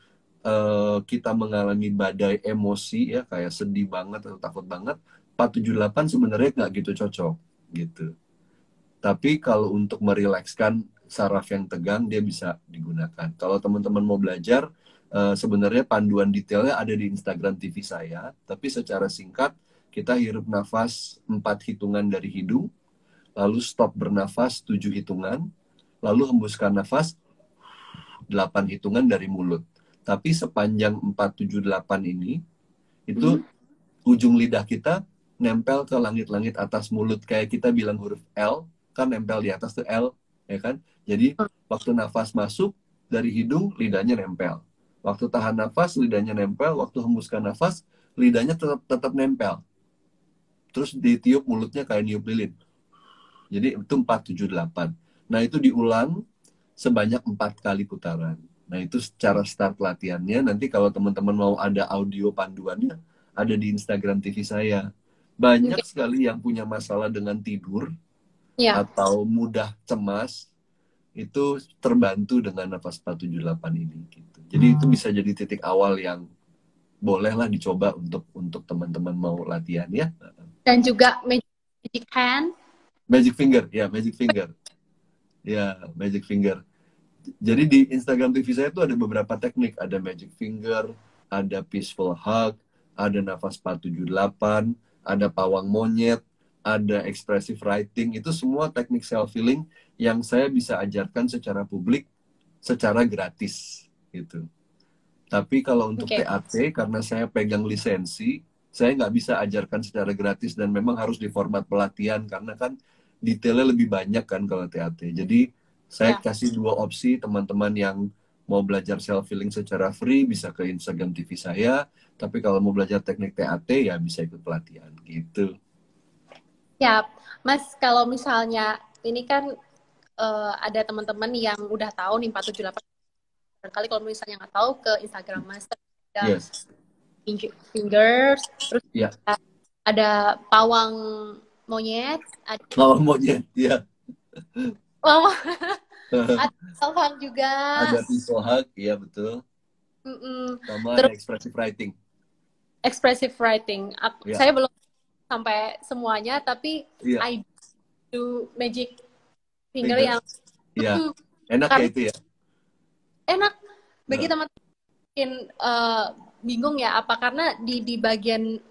kita mengalami badai emosi ya kayak sedih banget atau takut banget, 478 sebenarnya nggak gitu cocok gitu. Tapi kalau untuk merilekskan saraf yang tegang dia bisa digunakan. Kalau teman-teman mau belajar, sebenarnya panduan detailnya ada di Instagram TV saya. Tapi secara singkat kita hirup nafas 4 hitungan dari hidung, lalu stop bernafas 7 hitungan, lalu hembuskan nafas 8 hitungan dari mulut. Tapi sepanjang 478 ini itu Mhm. ujung lidah kita nempel ke langit-langit atas mulut, kayak kita bilang huruf L kan nempel di atas tuh L, ya kan? Jadi waktu nafas masuk dari hidung lidahnya nempel, waktu tahan nafas lidahnya nempel, waktu hembuskan nafas lidahnya tetap tetap nempel, terus ditiup mulutnya kayak niup lilin. Jadi itu 478. Nah itu diulang sebanyak 4 kali putaran. Nah itu cara start latihannya. Nanti kalau teman-teman mau ada audio panduannya, ada di Instagram TV saya. Banyak Oke. sekali yang punya masalah dengan tidur Ya. atau mudah cemas, itu terbantu dengan nafas 478 ini. Gitu. Jadi itu bisa jadi titik awal yang bolehlah dicoba untuk teman-teman mau latihan ya. Dan juga magic hand. Magic finger, ya magic finger. Ya, magic finger. Jadi di Instagram TV saya tuh ada beberapa teknik, ada magic finger, ada peaceful hug, ada nafas 478, ada pawang monyet, ada expressive writing. Itu semua teknik self healing yang saya bisa ajarkan secara publik, secara gratis gitu. Tapi kalau untuk Oke. TAT, karena saya pegang lisensi, saya nggak bisa ajarkan secara gratis dan memang harus di format pelatihan karena kan detailnya lebih banyak kan kalau TAT. Jadi saya Ya. kasih 2 opsi, teman-teman yang mau belajar self healing secara free bisa ke Instagram TV saya, tapi kalau mau belajar teknik TAT ya bisa ikut pelatihan gitu. Ya, Mas, kalau misalnya ini kan ada teman-teman yang udah tahu nih 478, barangkali kalau misalnya nggak tahu ke Instagram Mas, ada Yes. fingers, terus Ya. ada pawang monyet, ada Lawan monyet, ya. pawang, ada pawang juga. Ada peaceful hug, ya betul. Mm-mm. Sama ada Terus expressive writing. expressive writing. Ya. Saya belum sampai semuanya, tapi Iya. I do magic finger yang Fingers. Iya. Enak ya karena itu ya. enak bagi Heeh. teman-teman mungkin bingung ya, apa karena di bagian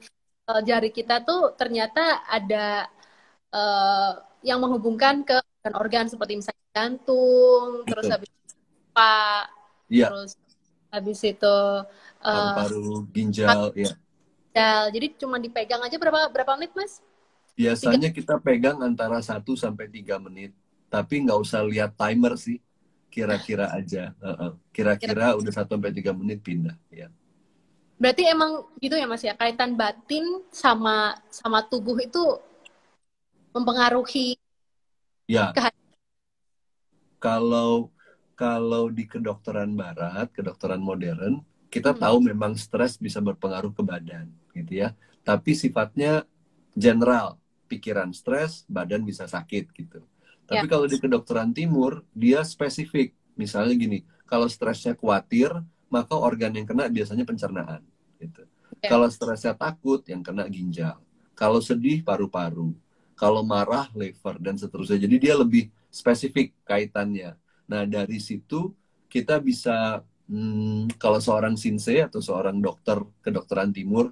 jari kita tuh ternyata ada eh, yang menghubungkan ke organ-organ seperti misalnya jantung, terus Betul. habis pak, Iya. terus habis itu eh Paru-paru, ginjal, ya. jadi cuma dipegang aja berapa berapa menit Mas? Tiga. Biasanya kita pegang antara 1 sampai 3 menit. Tapi nggak usah lihat timer sih. Kira-kira aja. Kira-kira udah 1 sampai 3 menit pindah. Ya. Berarti emang gitu ya Mas ya, kaitan batin sama sama tubuh itu mempengaruhi Ya, kehadiran. kalau kalau di kedokteran barat, kedokteran modern, kita Hmm, tahu memang stres bisa berpengaruh ke badan, gitu ya. Tapi sifatnya general, pikiran stres, badan bisa sakit gitu. ya, Tapi kalau di kedokteran timur, dia spesifik. Misalnya gini, kalau stresnya khawatir, maka organ yang kena biasanya pencernaan, gitu. ya. Kalau stresnya takut, yang kena ginjal. Kalau sedih, paru-paru. Kalau marah, liver, dan seterusnya. Jadi dia lebih spesifik kaitannya. Nah, dari situ kita bisa, kalau seorang sinse atau seorang dokter kedokteran timur,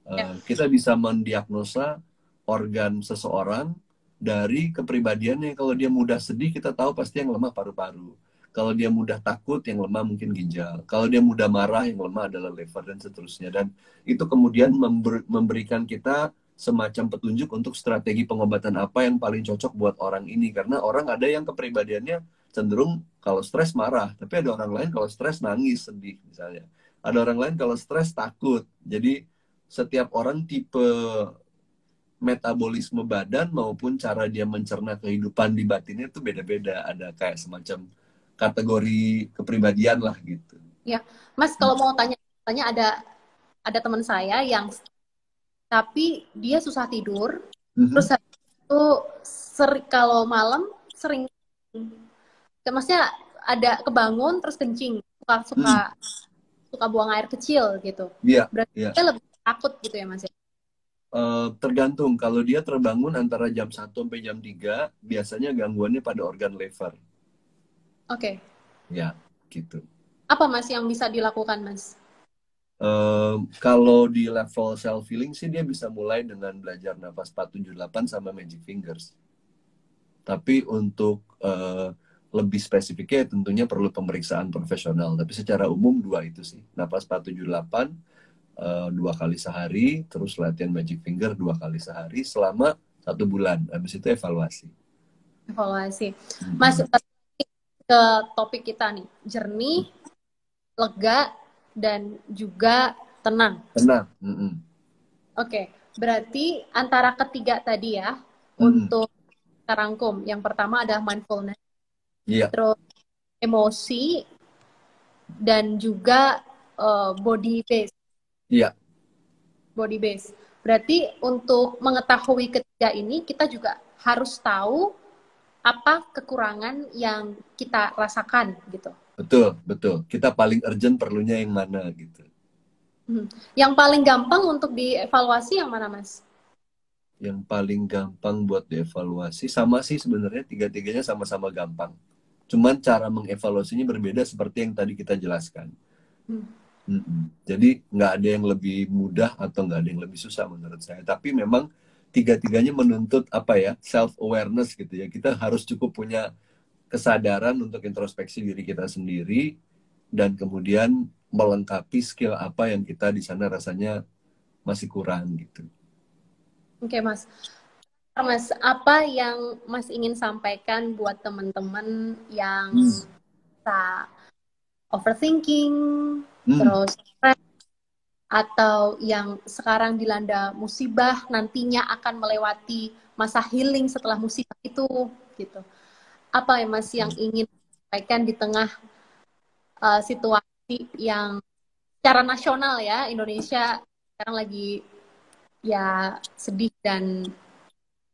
Ya. kita bisa mendiagnosa organ seseorang dari kepribadiannya. Kalau dia mudah sedih, kita tahu pasti yang lemah paru-paru. Kalau dia mudah takut, yang lemah mungkin ginjal. Kalau dia mudah marah, yang lemah adalah liver dan seterusnya. Dan itu kemudian memberikan kita semacam petunjuk untuk strategi pengobatan apa yang paling cocok buat orang ini. Karena orang ada yang kepribadiannya cenderung kalau stres marah, tapi ada orang lain kalau stres nangis, sedih misalnya. Ada orang lain kalau stres takut. Jadi setiap orang tipe metabolisme badan maupun cara dia mencerna kehidupan di batinnya itu beda-beda. Ada kayak semacam kategori kepribadian lah gitu. Ya, Mas kalau mau tanya ada teman saya yang tapi dia susah tidur, terus Mhm. habis itu kalau malam sering, maksudnya ada kebangun terus kencing, suka suka Hmm. suka buang air kecil gitu. Iya, Berarti iya. dia lebih takut gitu ya Mas ya? Tergantung. Kalau dia terbangun antara jam 1 sampai jam 3, biasanya gangguannya pada organ liver. Oke. Ya, gitu. Apa Mas yang bisa dilakukan Mas? Kalau di level self healing sih dia bisa mulai dengan belajar nafas 478 sama Magic Fingers. Tapi untuk lebih spesifiknya tentunya perlu pemeriksaan profesional. Tapi secara umum dua itu sih. Nafas 478 2 kali sehari, terus latihan Magic Finger 2 kali sehari selama 1 bulan. Habis itu evaluasi. Evaluasi. Mas, Mm-mm. ke topik kita nih, jernih, lega, dan juga tenang. Tenang. Mm-mm. Oke, berarti antara ketiga tadi ya, Mm-mm. untuk kita rangkum. Yang pertama adalah mindfulness, Iya, terus emosi, dan juga body base. iya, Body base. Berarti untuk mengetahui ketiga ini, kita juga harus tahu apa kekurangan yang kita rasakan gitu. betul, betul. Kita paling urgent perlunya yang mana gitu. Yang paling gampang untuk dievaluasi yang mana, Mas? Yang paling gampang buat dievaluasi sama sih sebenarnya, tiga-tiganya sama-sama gampang. Cuman cara mengevaluasinya berbeda seperti yang tadi kita jelaskan. Hmm. Jadi nggak ada yang lebih mudah atau nggak ada yang lebih susah menurut saya. Tapi memang tiga-tiganya menuntut apa ya, self awareness gitu ya. Kita harus cukup punya kesadaran untuk introspeksi diri kita sendiri dan kemudian melengkapi skill apa yang kita di sana rasanya masih kurang gitu. Oke, Mas. Mas, apa yang Mas ingin sampaikan buat teman-teman yang Hmm. bisa overthinking, Hmm. terus stres, atau yang sekarang dilanda musibah, nantinya akan melewati masa healing setelah musibah itu, gitu. Apa ya Mas yang ingin sampaikan di tengah situasi yang secara nasional ya, Indonesia sekarang lagi ya sedih dan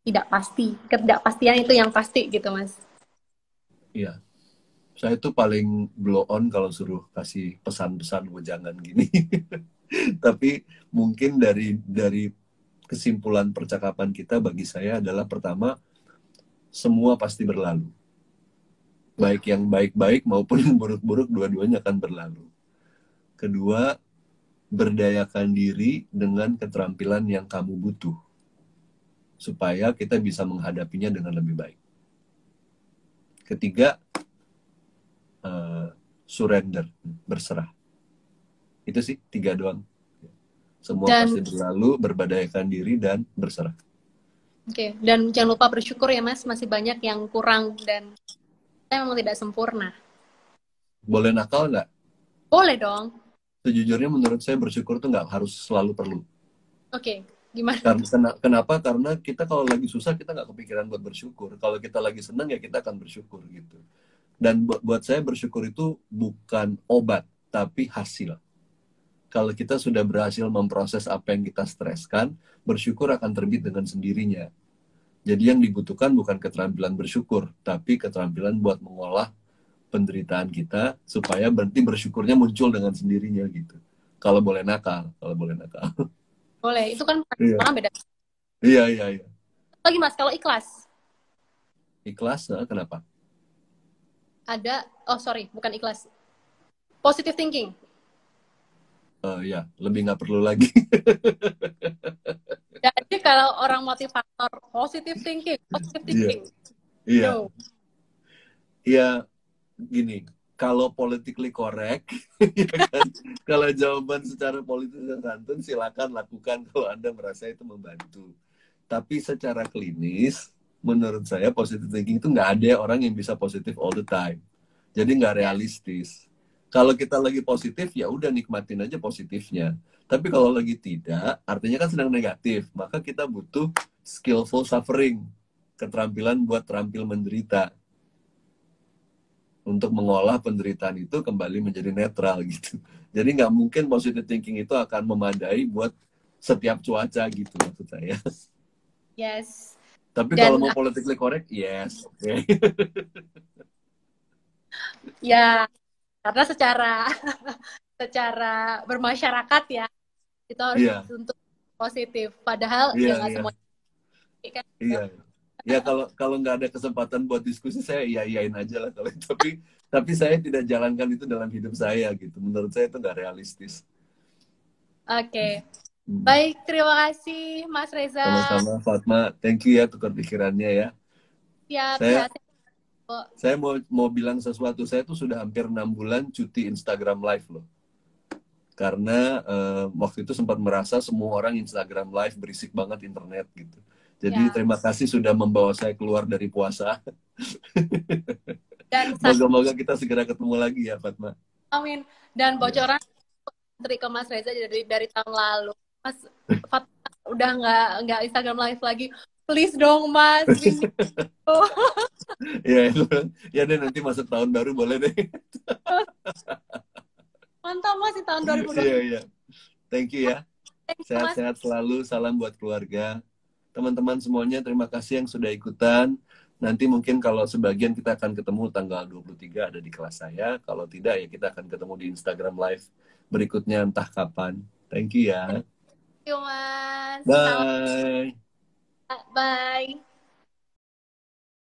tidak pasti. Ketidakpastian itu yang pasti gitu, Mas. Iya, saya tuh paling blow on kalau suruh kasih pesan-pesan wejangan gini. Tapi mungkin dari kesimpulan percakapan kita bagi saya adalah pertama, semua pasti berlalu. Ya, Baik yang baik-baik maupun yang buruk-buruk, dua-duanya akan berlalu. Kedua, berdayakan diri dengan keterampilan yang kamu butuh, supaya kita bisa menghadapinya dengan lebih baik. Ketiga, surrender, berserah. Itu sih 3 doang. Semua Dan pasti berlalu, berbadayakan diri dan berserah. oke, dan jangan lupa bersyukur ya Mas, masih banyak yang kurang dan kita memang tidak sempurna. Boleh nakal nggak? Boleh dong. Sejujurnya menurut saya bersyukur tuh nggak harus selalu perlu. Oke, gimana tuh? Kenapa? Karena kita kalau lagi susah kita nggak kepikiran buat bersyukur. Kalau kita lagi senang ya kita akan bersyukur gitu. Dan buat saya bersyukur itu bukan obat, tapi hasil. Kalau kita sudah berhasil memproses apa yang kita streskan, bersyukur akan terbit dengan sendirinya. Jadi yang dibutuhkan bukan keterampilan bersyukur, tapi keterampilan buat mengolah penderitaan kita supaya berhenti bersyukurnya muncul dengan sendirinya gitu. Kalau boleh nakal, kalau boleh nakal. Boleh, itu kan Iya, orang beda. iya, iya, iya. Lagi Mas, kalau ikhlas, Ikhlas, kenapa? ada, oh sorry, bukan ikhlas. Positive thinking. Ya, lebih nggak perlu lagi. Jadi kalau orang motivator, positive Iya, thinking. iya, No. iya. Gini, kalau politically correct, ya kan? Kalau jawaban secara politis dan santun, silakan lakukan kalau Anda merasa itu membantu. Tapi secara klinis, menurut saya positive thinking itu nggak ada orang yang bisa positif all the time. Jadi nggak Ya, realistis. Kalau kita lagi positif, ya udah nikmatin aja positifnya. Tapi kalau lagi tidak, artinya kan sedang negatif. Maka kita butuh skillful suffering, keterampilan buat terampil menderita untuk mengolah penderitaan itu kembali menjadi netral gitu. Jadi nggak mungkin positive thinking itu akan memadai buat setiap cuaca gitu maksud saya. yes. Tapi kalau Dan mau politically correct, yes, oke. Okay. ya, karena secara secara bermasyarakat ya, itu harus Iya, dituntut positif. Padahal iya, ya nggak iya, semua kan. iya. Ya kalau kalau nggak ada kesempatan buat diskusi saya iya-iyain aja lah kalau itu. Tapi saya tidak jalankan itu dalam hidup saya gitu. Menurut saya itu nggak realistis. Oke. Hmm. Baik, terima kasih Mas Reza. Sama-sama Fatma, thank you ya tukar pikirannya ya. Siap, Saya sehat. Kok. saya mau bilang sesuatu. Saya tuh sudah hampir 6 bulan cuti Instagram Live loh. Karena waktu itu sempat merasa semua orang Instagram Live berisik banget internet gitu. Jadi Ya. terima kasih sudah membawa saya keluar dari puasa. Dan Moga-moga kita segera ketemu lagi ya Fatma. amin. Dan Ya. bocoran trik ke Mas Reza dari tahun lalu. Mas Fatma udah nggak Instagram live lagi. Please dong Mas, ini. Ya, ya deh nanti masuk tahun baru boleh deh. Mantap Mas di tahun Iya, 2020. iya. Thank you ya. Thank you Mas. Sehat-sehat selalu. Salam buat keluarga. Teman-teman semuanya terima kasih yang sudah ikutan. Nanti mungkin kalau sebagian kita akan ketemu tanggal 23 ada di kelas saya. Kalau tidak ya kita akan ketemu di Instagram Live berikutnya entah kapan. Thank you ya. Thank you Mas. Salam. Bye. Bye.